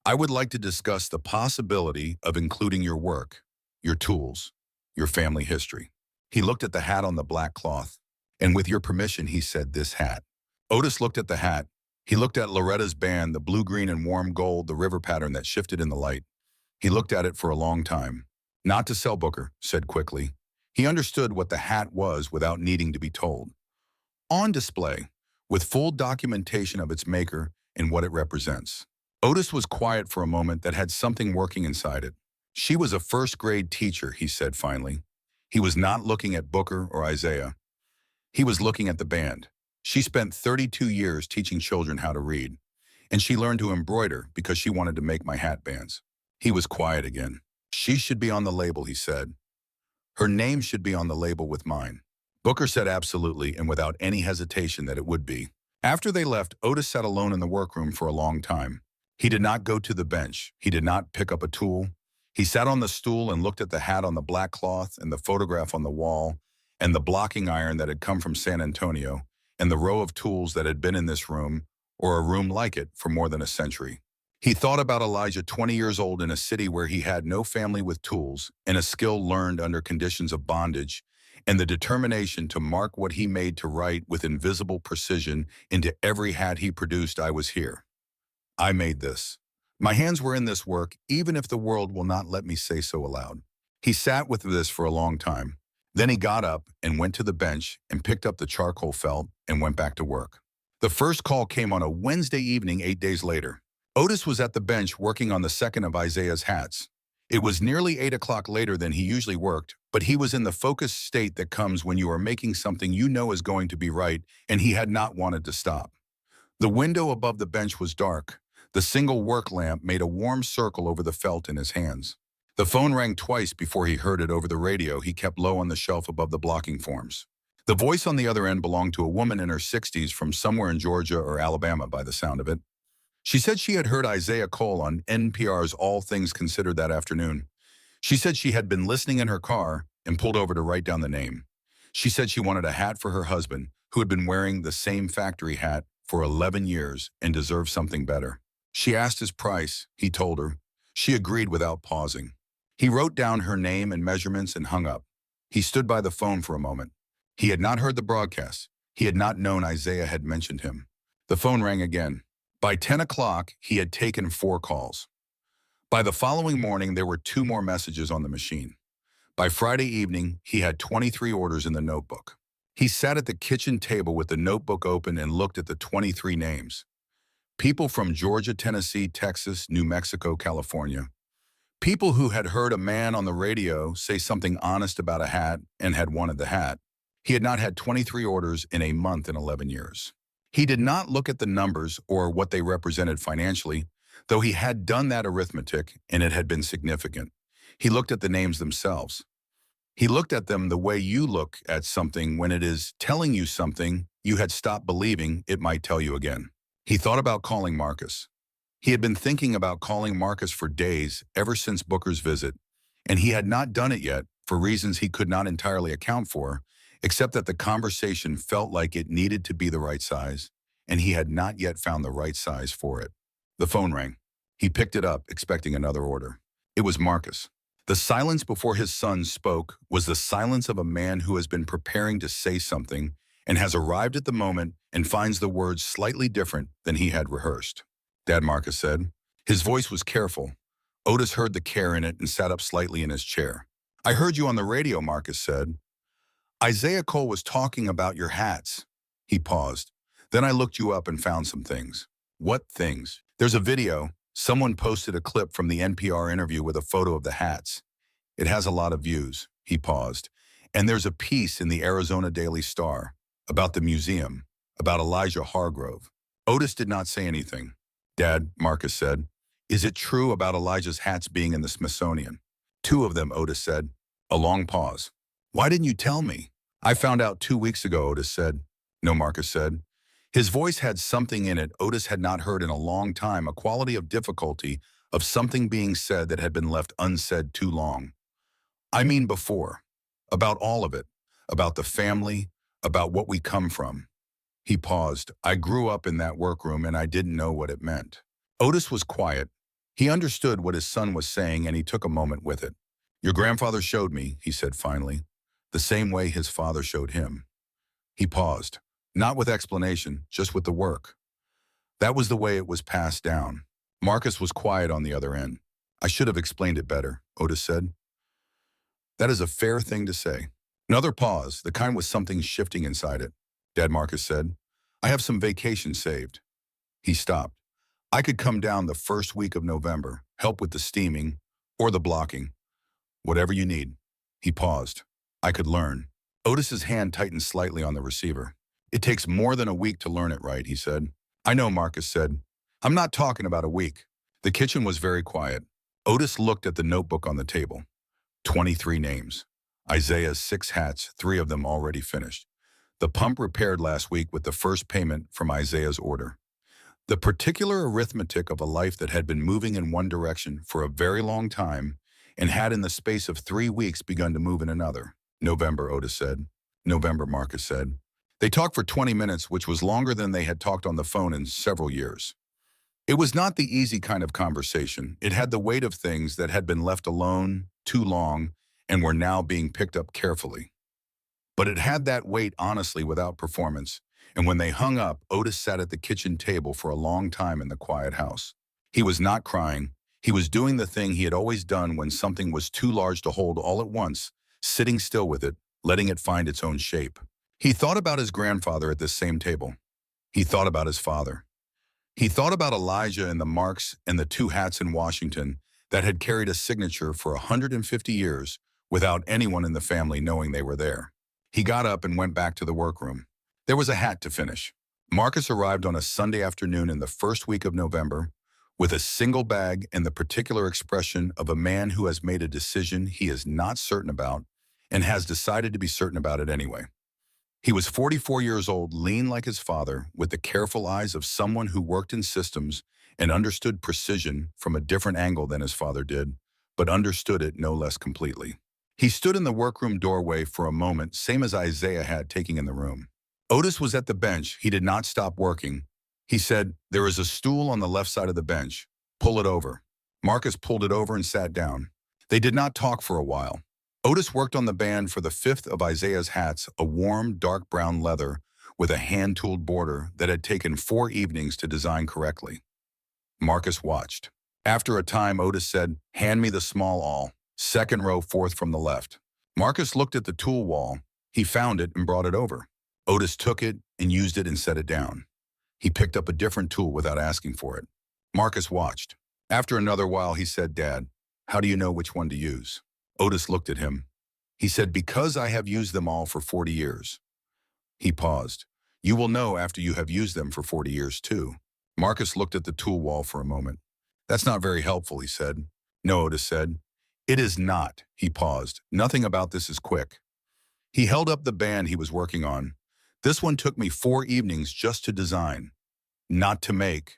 I would like to discuss the possibility of including your work, your tools, your family history. He looked at the hat on the black cloth, and with your permission, he said, this hat. Otis looked at the hat. He looked at Loretta's band, the blue, green, and warm gold, the river pattern that shifted in the light. He looked at it for a long time. Not to sell, Booker said quickly. He understood what the hat was without needing to be told. On display, with full documentation of its maker and what it represents. Otis was quiet for a moment that had something working inside it. She was a first-grade teacher, he said finally. He was not looking at Booker or Isaiah. He was looking at the band. She spent 32 years teaching children how to read, and she learned to embroider because she wanted to make my hat bands. He was quiet again. She should be on the label, he said. Her name should be on the label with mine. Booker said absolutely and without any hesitation that it would be. After they left, Otis sat alone in the workroom for a long time. He did not go to the bench. He did not pick up a tool. He sat on the stool and looked at the hat on the black cloth and the photograph on the wall and the blocking iron that had come from San Antonio and the row of tools that had been in this room or a room like it for more than a century. He thought about Elijah, 20 years old in a city where he had no family with tools and a skill learned under conditions of bondage, and the determination to mark what he made to write with invisible precision into every hat he produced. I was here. I made this. My hands were in this work, even if the world will not let me say so aloud. He sat with this for a long time. Then he got up and went to the bench and picked up the charcoal felt and went back to work. The first call came on a Wednesday evening 8 days later. Otis was at the bench working on the second of Isaiah's hats. It was nearly 8 o'clock later than he usually worked, but he was in the focused state that comes when you are making something you know is going to be right, and he had not wanted to stop. The window above the bench was dark. The single work lamp made a warm circle over the felt in his hands. The phone rang twice before he heard it over the radio he kept low on the shelf above the blocking forms. The voice on the other end belonged to a woman in her 60s from somewhere in Georgia or Alabama by the sound of it. She said she had heard Isaiah Cole on NPR's All Things Considered that afternoon. She said she had been listening in her car and pulled over to write down the name. She said she wanted a hat for her husband, who had been wearing the same factory hat for 11 years and deserved something better. She asked his price, he told her. She agreed without pausing. He wrote down her name and measurements and hung up. He stood by the phone for a moment. He had not heard the broadcast. He had not known Isaiah had mentioned him. The phone rang again. By 10 o'clock, he had taken 4 calls. By the following morning, there were 2 more messages on the machine. By Friday evening, he had 23 orders in the notebook. He sat at the kitchen table with the notebook open and looked at the 23 names. People from Georgia, Tennessee, Texas, New Mexico, California. People who had heard a man on the radio say something honest about a hat and had wanted the hat. He had not had 23 orders in a month in 11 years. He did not look at the numbers or what they represented financially, though he had done that arithmetic and it had been significant. He looked at the names themselves. He looked at them the way you look at something when it is telling you something you had stopped believing it might tell you again. He thought about calling Marcus. He had been thinking about calling Marcus for days ever since Booker's visit, and he had not done it yet for reasons he could not entirely account for, except that the conversation felt like it needed to be the right size, and he had not yet found the right size for it. The phone rang. He picked it up, expecting another order. It was Marcus. The silence before his son spoke was the silence of a man who has been preparing to say something and has arrived at the moment and finds the words slightly different than he had rehearsed. Dad, Marcus said. His voice was careful. Otis heard the care in it and sat up slightly in his chair. I heard you on the radio, Marcus said. Isaiah Cole was talking about your hats. He paused. Then I looked you up and found some things. What things? There's a video. Someone posted a clip from the NPR interview with a photo of the hats. It has a lot of views. He paused. And there's a piece in the Arizona Daily Star about the museum, about Elijah Hargrove. Otis did not say anything. Dad, Marcus said, is it true about Elijah's hats being in the Smithsonian? 2 of them, Otis said. A long pause. Why didn't you tell me? I found out 2 weeks ago, Otis said. No, Marcus said. His voice had something in it Otis had not heard in a long time, a quality of difficulty, of something being said that had been left unsaid too long. I mean before. About all of it. About the family. About what we come from. He paused. I grew up in that workroom and I didn't know what it meant. Otis was quiet. He understood what his son was saying and he took a moment with it. Your grandfather showed me, he said finally, the same way his father showed him. He paused. Not with explanation, just with the work. That was the way it was passed down. Marcus was quiet on the other end. I should have explained it better, Otis said. That is a fair thing to say. Another pause, the kind with something shifting inside it. Dad, Marcus said, I have some vacation saved. He stopped. I could come down the first week of November, help with the steaming or the blocking. Whatever you need. He paused. I could learn. Otis's hand tightened slightly on the receiver. It takes more than a week to learn it right, he said. I know, Marcus said. I'm not talking about a week. The kitchen was very quiet. Otis looked at the notebook on the table. 23 names. Isaiah's 6 hats, 3 of them already finished. The pump repaired last week with the first payment from Isaiah's order. The particular arithmetic of a life that had been moving in one direction for a very long time and had in the space of 3 weeks begun to move in another. November, Otis said. November, Marcus said. They talked for 20 minutes, which was longer than they had talked on the phone in several years. It was not the easy kind of conversation. It had the weight of things that had been left alone too long and were now being picked up carefully. But it had that weight honestly without performance, and when they hung up, Otis sat at the kitchen table for a long time in the quiet house. He was not crying. He was doing the thing he had always done when something was too large to hold all at once, sitting still with it, letting it find its own shape. He thought about his grandfather at this same table. He thought about his father. He thought about Elijah and the marks and the 2 hats in Washington that had carried a signature for 150 years without anyone in the family knowing they were there. He got up and went back to the workroom. There was a hat to finish. Marcus arrived on a Sunday afternoon in the first week of November with a single bag and the particular expression of a man who has made a decision he is not certain about and has decided to be certain about it anyway. He was 44 years old, lean like his father, with the careful eyes of someone who worked in systems and understood precision from a different angle than his father did, but understood it no less completely. He stood in the workroom doorway for a moment, same as Isaiah had taking in the room. Otis was at the bench. He did not stop working. He said, there is a stool on the left side of the bench. Pull it over. Marcus pulled it over and sat down. They did not talk for a while. Otis worked on the band for the 5th of Isaiah's hats, a warm, dark brown leather with a hand-tooled border that had taken 4 evenings to design correctly. Marcus watched. After a time, Otis said, hand me the small awl, 2nd row, 4th from the left. Marcus looked at the tool wall. He found it and brought it over. Otis took it and used it and set it down. He picked up a different tool without asking for it. Marcus watched. After another while, he said, Dad, how do you know which one to use? Otis looked at him. He said, because I have used them all for 40 years. He paused. You will know after you have used them for 40 years too. Marcus looked at the tool wall for a moment. That's not very helpful, he said. No, Otis said. It is not, he paused. Nothing about this is quick. He held up the band he was working on. This one took me 4 evenings just to design. Not to make.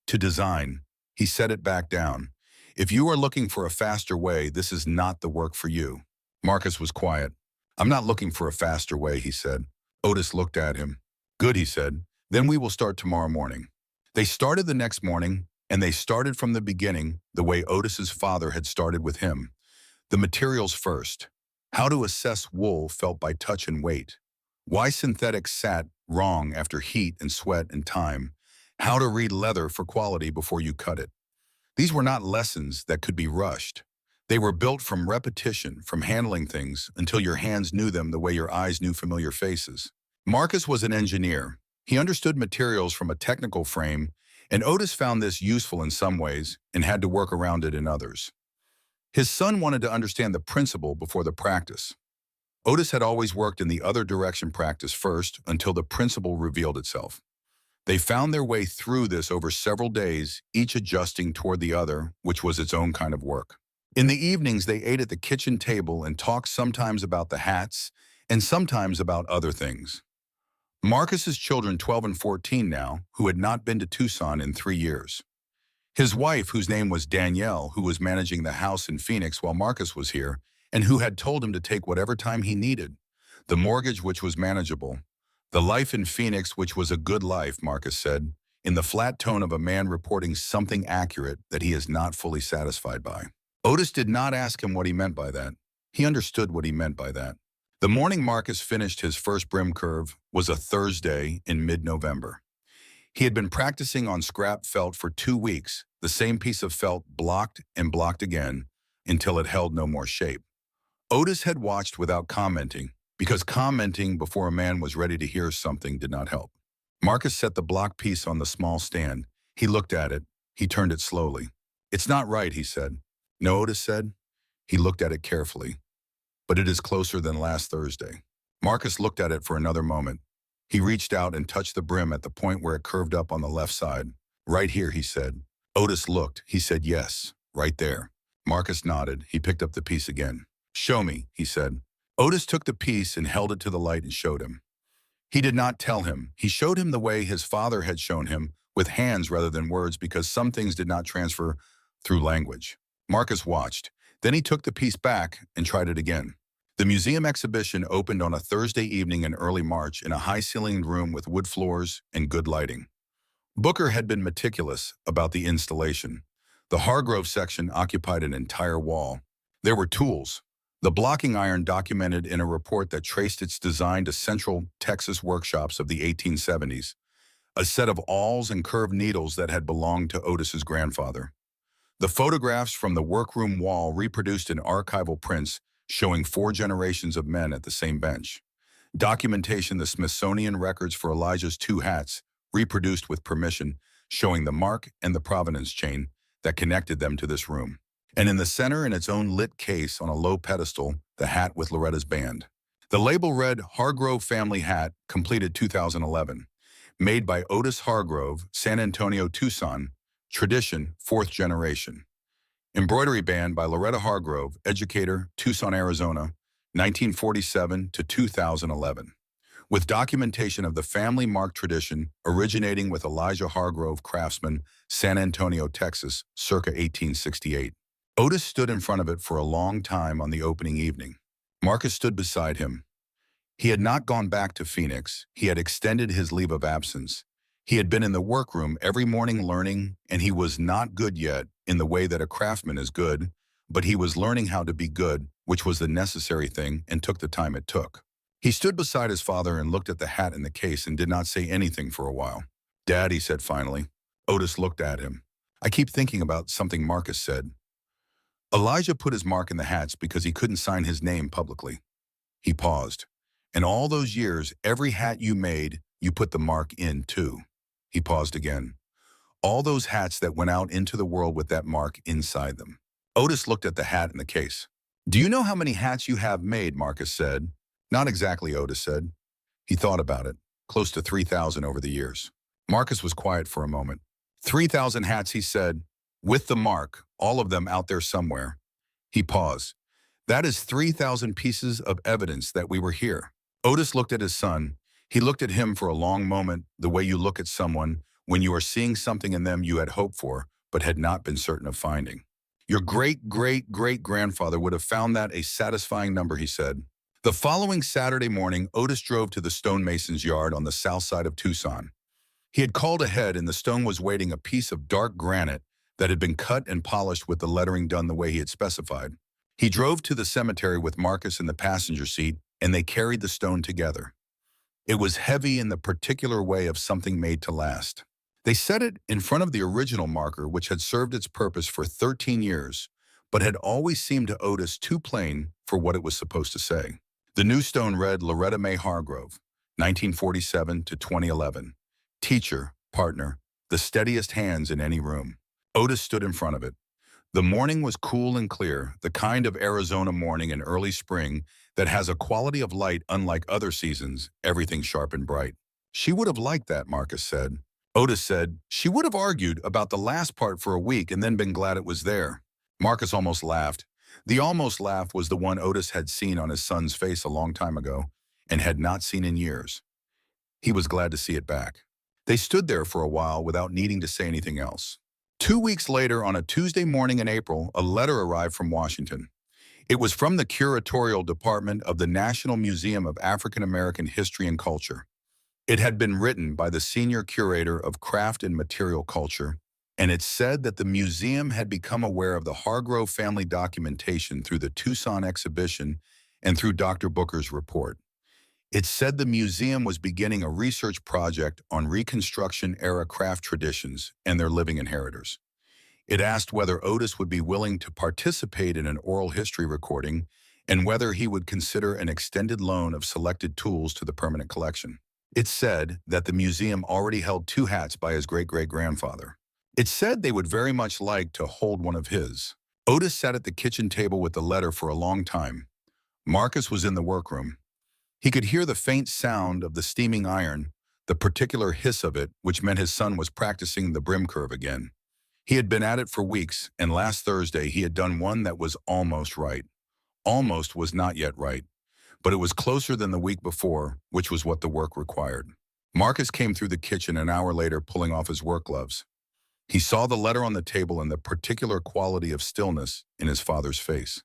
To design. He set it back down. If you are looking for a faster way, this is not the work for you. Marcus was quiet. I'm not looking for a faster way, he said. Otis looked at him. Good, he said. Then we will start tomorrow morning. They started the next morning, and they started from the beginning, the way Otis's father had started with him. The materials first. How to assess wool felt by touch and weight. Why synthetics sat wrong after heat and sweat and time, how to read leather for quality before you cut it. These were not lessons that could be rushed. They were built from repetition, from handling things until your hands knew them the way your eyes knew familiar faces. Marcus was an engineer. He understood materials from a technical frame, and Otis found this useful in some ways and had to work around it in others. His son wanted to understand the principle before the practice. Otis had always worked in the other direction practice first until the principle revealed itself. They found their way through this over several days, each adjusting toward the other, which was its own kind of work. In the evenings, they ate at the kitchen table and talked sometimes about the hats and sometimes about other things. Marcus's children, 12 and 14 now, who had not been to Tucson in 3 years. His wife, whose name was Danielle, who was managing the house in Phoenix while Marcus was here, and who had told him to take whatever time he needed. The mortgage, which was manageable. The life in Phoenix, which was a good life, Marcus said, in the flat tone of a man reporting something accurate that he is not fully satisfied by. Otis did not ask him what he meant by that. He understood what he meant by that. The morning Marcus finished his first brim curve was a Thursday in mid-November. He had been practicing on scrap felt for 2 weeks, the same piece of felt blocked and blocked again until it held no more shape. Otis had watched without commenting, because commenting before a man was ready to hear something did not help. Marcus set the block piece on the small stand. He looked at it. He turned it slowly. "It's not right," he said. "No," Otis said. He looked at it carefully. "But it is closer than last Thursday." Marcus looked at it for another moment. He reached out and touched the brim at the point where it curved up on the left side. "Right here," he said. Otis looked. He said, "Yes, right there." Marcus nodded. He picked up the piece again. "Show me," he said. Otis took the piece and held it to the light and showed him. He did not tell him. He showed him the way his father had shown him, with hands rather than words, because some things did not transfer through language. Marcus watched. Then he took the piece back and tried it again. The museum exhibition opened on a Thursday evening in early March in a high-ceilinged room with wood floors and good lighting. Booker had been meticulous about the installation. The Hargrove section occupied an entire wall. There were tools. The blocking iron documented in a report that traced its design to Central Texas workshops of the 1870s, a set of awls and curved needles that had belonged to Otis's grandfather. The photographs from the workroom wall reproduced in archival prints showing 4 generations of men at the same bench. Documentation, the Smithsonian records for Elijah's 2 hats, reproduced with permission, showing the mark and the provenance chain that connected them to this room. And in the center, in its own lit case on a low pedestal, the hat with Loretta's band. The label read Hargrove Family Hat, completed 2011. Made by Otis Hargrove, San Antonio, Tucson. Tradition, 4th generation. Embroidery band by Loretta Hargrove, educator, Tucson, Arizona, 1947 to 2011. With documentation of the family mark tradition originating with Elijah Hargrove, craftsman, San Antonio, Texas, circa 1868. Otis stood in front of it for a long time on the opening evening. Marcus stood beside him. He had not gone back to Phoenix. He had extended his leave of absence. He had been in the workroom every morning learning, and he was not good yet in the way that a craftsman is good, but he was learning how to be good, which was the necessary thing, and took the time it took. He stood beside his father and looked at the hat in the case and did not say anything for a while. "Dad," he said finally. Otis looked at him. "I keep thinking about something Marcus said. Elijah put his mark in the hats because he couldn't sign his name publicly." He paused. "And all those years, every hat you made, you put the mark in too." He paused again. "All those hats that went out into the world with that mark inside them." Otis looked at the hat in the case. "Do you know how many hats you have made?" Marcus said. "Not exactly," Otis said. He thought about it. "Close to 3,000 over the years." Marcus was quiet for a moment. 3,000 hats, he said, with the mark, all of them out there somewhere. He paused. "That is 3,000 pieces of evidence that we were here." Otis looked at his son. He looked at him for a long moment, the way you look at someone when you are seeing something in them you had hoped for, but had not been certain of finding. "Your great-great-great-grandfather would have found that a satisfying number," he said. The following Saturday morning, Otis drove to the stonemason's yard on the south side of Tucson. He had called ahead, and the stone was waiting, a piece of dark granite that had been cut and polished with the lettering done the way he had specified. He drove to the cemetery with Marcus in the passenger seat, and they carried the stone together. It was heavy in the particular way of something made to last. They set it in front of the original marker, which had served its purpose for 13 years, but had always seemed to Otis too plain for what it was supposed to say. The new stone read Loretta May Hargrove, 1947 to 2011. Teacher, partner, the steadiest hands in any room. Otis stood in front of it. The morning was cool and clear, the kind of Arizona morning in early spring that has a quality of light unlike other seasons, everything sharp and bright. She would have liked that, Marcus said. Otis said, she would have argued about the last part for a week and then been glad it was there. Marcus almost laughed. The almost laugh was the one Otis had seen on his son's face a long time ago and had not seen in years. He was glad to see it back. They stood there for a while without needing to say anything else. 2 weeks later, on a Tuesday morning in April, a letter arrived from Washington. It was from the curatorial department of the National Museum of African American History and Culture. It had been written by the senior curator of craft and material culture, and it said that the museum had become aware of the Hargrove family documentation through the Tucson exhibition and through Dr. Booker's report. It said the museum was beginning a research project on Reconstruction-era craft traditions and their living inheritors. It asked whether Otis would be willing to participate in an oral history recording and whether he would consider an extended loan of selected tools to the permanent collection. It said that the museum already held 2 hats by his great-great-grandfather. It said they would very much like to hold one of his. Otis sat at the kitchen table with the letter for a long time. Marcus was in the workroom. He could hear the faint sound of the steaming iron, the particular hiss of it, which meant his son was practicing the brim curve again. He had been at it for weeks, and last Thursday he had done one that was almost right. Almost was not yet right, but it was closer than the week before, which was what the work required. Marcus came through the kitchen an hour later pulling off his work gloves. He saw the letter on the table and the particular quality of stillness in his father's face.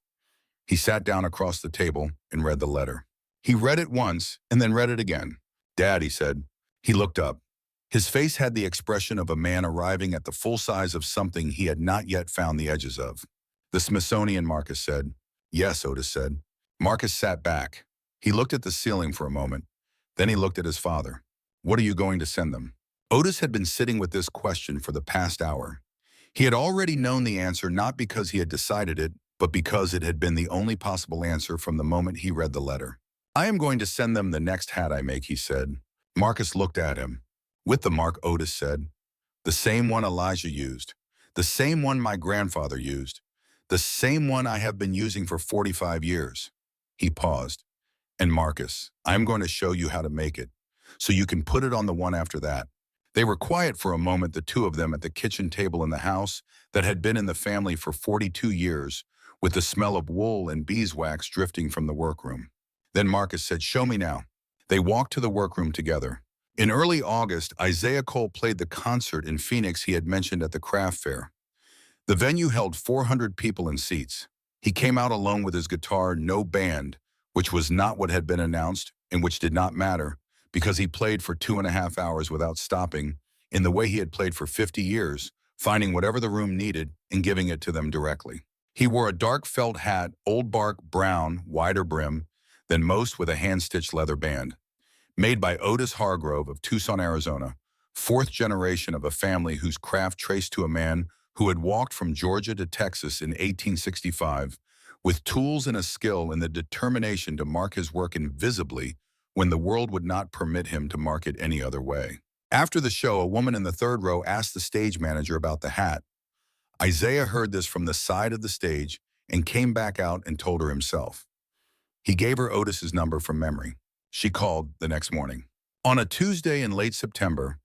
He sat down across the table and read the letter. He read it once and then read it again. "Dad," he said. He looked up. His face had the expression of a man arriving at the full size of something he had not yet found the edges of. "The Smithsonian," Marcus said. "Yes," Otis said. Marcus sat back. He looked at the ceiling for a moment. Then he looked at his father. "What are you going to send them?" Otis had been sitting with this question for the past hour. He had already known the answer not because he had decided it, but because it had been the only possible answer from the moment he read the letter. "I am going to send them the next hat I make," he said. Marcus looked at him. "With the mark," Otis said. "The same one Elijah used. The same one my grandfather used. The same one I have been using for 45 years. He paused. "And Marcus, I am going to show you how to make it, so you can put it on the one after that." They were quiet for a moment, the two of them at the kitchen table in the house that had been in the family for 42 years, with the smell of wool and beeswax drifting from the workroom. Then Marcus said, "Show me now." They walked to the workroom together. In early August, Isaiah Cole played the concert in Phoenix he had mentioned at the craft fair. The venue held 400 people in seats. He came out alone with his guitar, no band, which was not what had been announced and which did not matter, because he played for 2.5 hours without stopping, in the way he had played for 50 years, finding whatever the room needed and giving it to them directly. He wore a dark felt hat, old bark brown, wider brim than most, with a hand-stitched leather band. Made by Otis Hargrove of Tucson, Arizona, 4th generation of a family whose craft traced to a man who had walked from Georgia to Texas in 1865, with tools and a skill and the determination to mark his work invisibly when the world would not permit him to mark it any other way. After the show, a woman in the 3rd row asked the stage manager about the hat. Isaiah heard this from the side of the stage and came back out and told her himself. He gave her Otis's number from memory. She called the next morning. On a Tuesday in late September,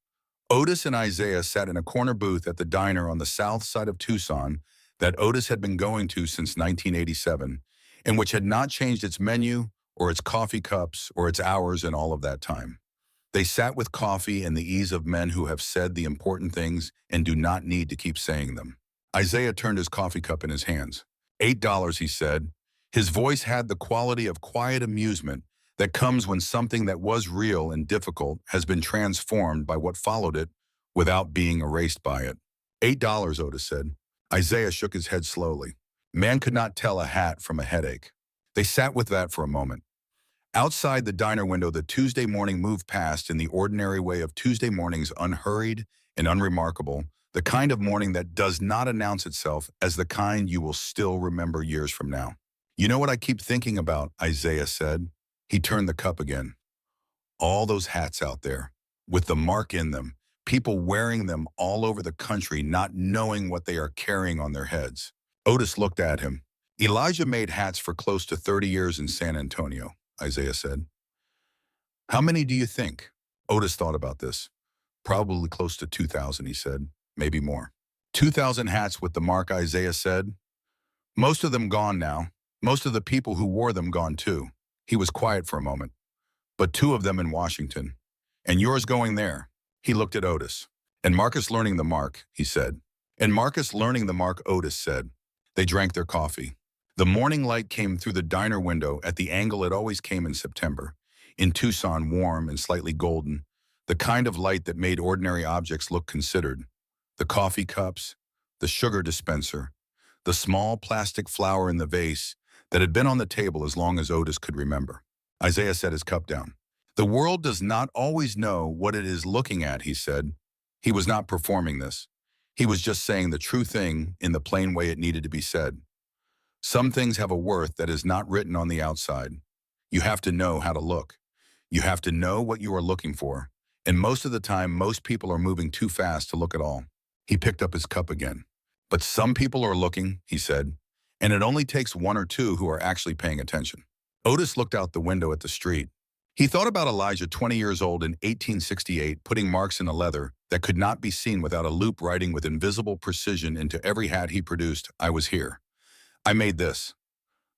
Otis and Isaiah sat in a corner booth at the diner on the south side of Tucson that Otis had been going to since 1987, and which had not changed its menu or its coffee cups or its hours in all of that time. They sat with coffee and the ease of men who have said the important things and do not need to keep saying them. Isaiah turned his coffee cup in his hands. $8, he said. His voice had the quality of quiet amusement that comes when something that was real and difficult has been transformed by what followed it without being erased by it. $8, Otis said. Isaiah shook his head slowly. Man could not tell a hat from a headache. They sat with that for a moment. Outside the diner window, the Tuesday morning moved past in the ordinary way of Tuesday mornings, unhurried and unremarkable, the kind of morning that does not announce itself as the kind you will still remember years from now. You know what I keep thinking about, Isaiah said. He turned the cup again. All those hats out there, with the mark in them, people wearing them all over the country, not knowing what they are carrying on their heads. Otis looked at him. Elijah made hats for close to 30 years in San Antonio, Isaiah said. How many do you think? Otis thought about this. Probably close to 2,000, he said. Maybe more. 2,000 hats with the mark, Isaiah said. Most of them gone now. Most of the people who wore them gone too. He was quiet for a moment. But 2 of them in Washington. And yours going there. He looked at Otis. And Marcus learning the mark, he said. And Marcus learning the mark, Otis said. They drank their coffee. The morning light came through the diner window at the angle it always came in September. In Tucson, warm and slightly golden, the kind of light that made ordinary objects look considered. The coffee cups, the sugar dispenser, the small plastic flower in the vase that had been on the table as long as Otis could remember. Isaiah set his cup down. The world does not always know what it is looking at, he said. He was not performing this. He was just saying the true thing in the plain way it needed to be said. Some things have a worth that is not written on the outside. You have to know how to look. You have to know what you are looking for. And most of the time, most people are moving too fast to look at all. He picked up his cup again. But some people are looking, he said, and it only takes 1 or 2 who are actually paying attention. Otis looked out the window at the street. He thought about Elijah, 20 years old in 1868, putting marks in a leather that could not be seen without a loop, writing with invisible precision into every hat he produced, "I was here. I made this.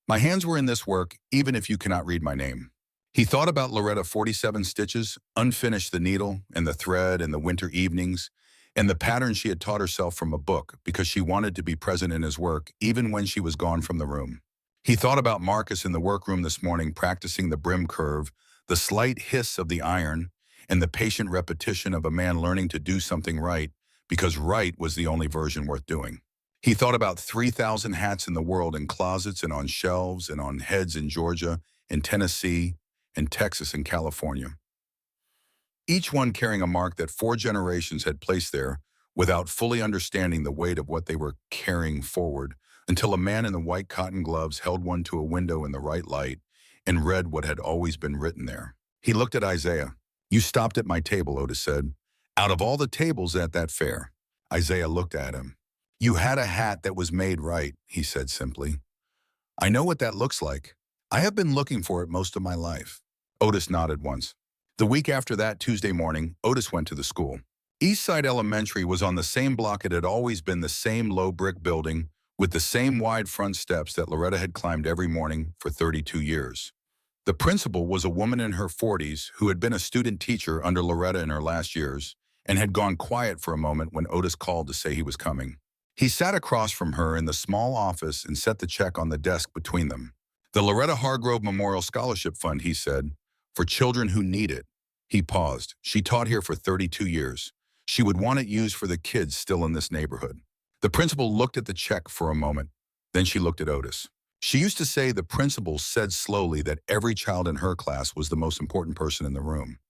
My hands were in this work, even if you cannot read my name." He thought about Loretta, 47 stitches, unfinished, the needle and the thread and the winter evenings, and the pattern she had taught herself from a book because she wanted to be present in his work, even when she was gone from the room. He thought about Marcus in the workroom this morning, practicing the brim curve, the slight hiss of the iron, and the patient repetition of a man learning to do something right, because right was the only version worth doing. He thought about 3,000 hats in the world, in closets and on shelves and on heads in Georgia, in Tennessee, in Texas, and California. Each one carrying a mark that 4 generations had placed there without fully understanding the weight of what they were carrying forward, until a man in the white cotton gloves held one to a window in the right light and read what had always been written there. He looked at Isaiah. "You stopped at my table," Otis said. "Out of all the tables at that fair." Isaiah looked at him. "You had a hat that was made right," he said simply. "I know what that looks like. I have been looking for it most of my life." Otis nodded once. The week after that, Tuesday morning, Otis went to the school. Eastside Elementary was on the same block. It had always been the same low brick building with the same wide front steps that Loretta had climbed every morning for 32 years. The principal was a woman in her 40s who had been a student teacher under Loretta in her last years and had gone quiet for a moment when Otis called to say he was coming. He sat across from her in the small office and set the check on the desk between them. "The Loretta Hargrove Memorial Scholarship Fund," he said, "for children who need it." He paused. "She taught here for 32 years. She would want it used for the kids still in this neighborhood." The principal looked at the check for a moment. Then she looked at Otis. She used to say, the principal said slowly, that every child in her class was the most important person in the room.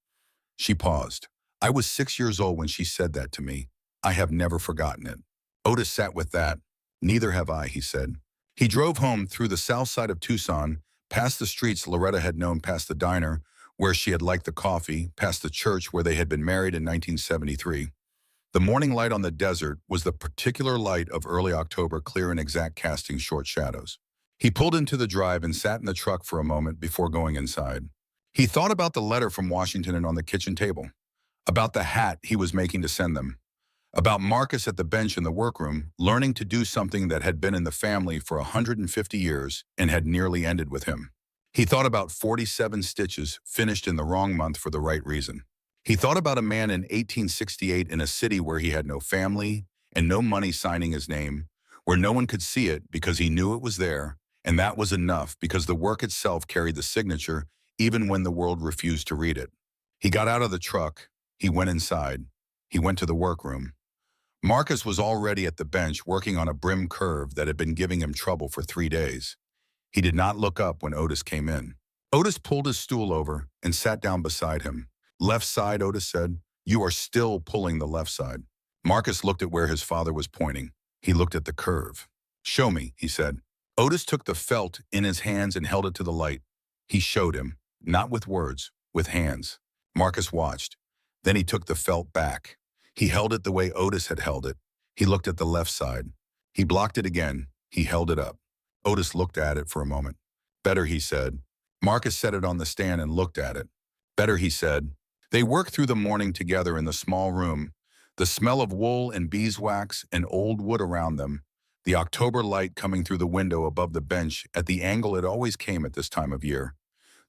She paused. "I was 6 years old when she said that to me. I have never forgotten it." Otis sat with that. "Neither have I," he said. He drove home through the south side of Tucson, past the streets Loretta had known, past the diner where she had liked the coffee, past the church where they had been married in 1973. The morning light on the desert was the particular light of early October, clear and exact, casting short shadows. He pulled into the drive and sat in the truck for a moment before going inside. He thought about the letter from Washington and on the kitchen table, about the hat he was making to send them, about Marcus at the bench in the workroom, learning to do something that had been in the family for 150 years and had nearly ended with him. He thought about 47 stitches finished in the wrong month for the right reason. He thought about a man in 1868 in a city where he had no family and no money signing his name, where no one could see it because he knew it was there, and that was enough because the work itself carried the signature even when the world refused to read it. He got out of the truck. He went inside. He went to the workroom. Marcus was already at the bench working on a brim curve that had been giving him trouble for 3 days. He did not look up when Otis came in. Otis pulled his stool over and sat down beside him. Left side, Otis said. You are still pulling the left side. Marcus looked at where his father was pointing. He looked at the curve. Show me, he said. Otis took the felt in his hands and held it to the light. He showed him, not with words, with hands. Marcus watched. Then he took the felt back. He held it the way Otis had held it. He looked at the left side. He blocked it again. He held it up. Otis looked at it for a moment. Better, he said. Marcus set it on the stand and looked at it. Better, he said. They worked through the morning together in the small room, the smell of wool and beeswax and old wood around them, the October light coming through the window above the bench at the angle it always came at this time of year,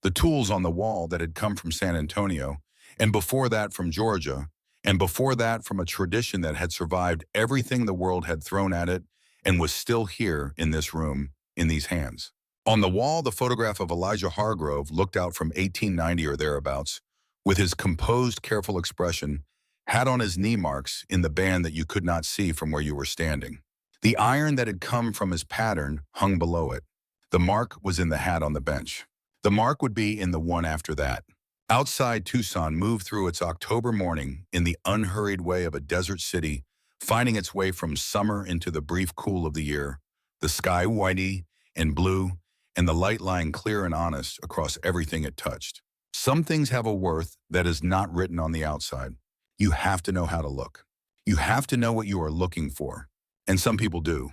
the tools on the wall that had come from San Antonio, and before that from Georgia, and before that from a tradition that had survived everything the world had thrown at it and was still here in this room, in these hands. On the wall, the photograph of Elijah Hargrove looked out from 1890 or thereabouts, with his composed, careful expression, hat on his knee marks in the band that you could not see from where you were standing. The iron that had come from his pattern hung below it. The mark was in the hat on the bench. The mark would be in the one after that. Outside, Tucson moved through its October morning in the unhurried way of a desert city, finding its way from summer into the brief cool of the year, the sky whitey and blue, and the light lying clear and honest across everything it touched. Some things have a worth that is not written on the outside. You have to know how to look. You have to know what you are looking for. And some people do.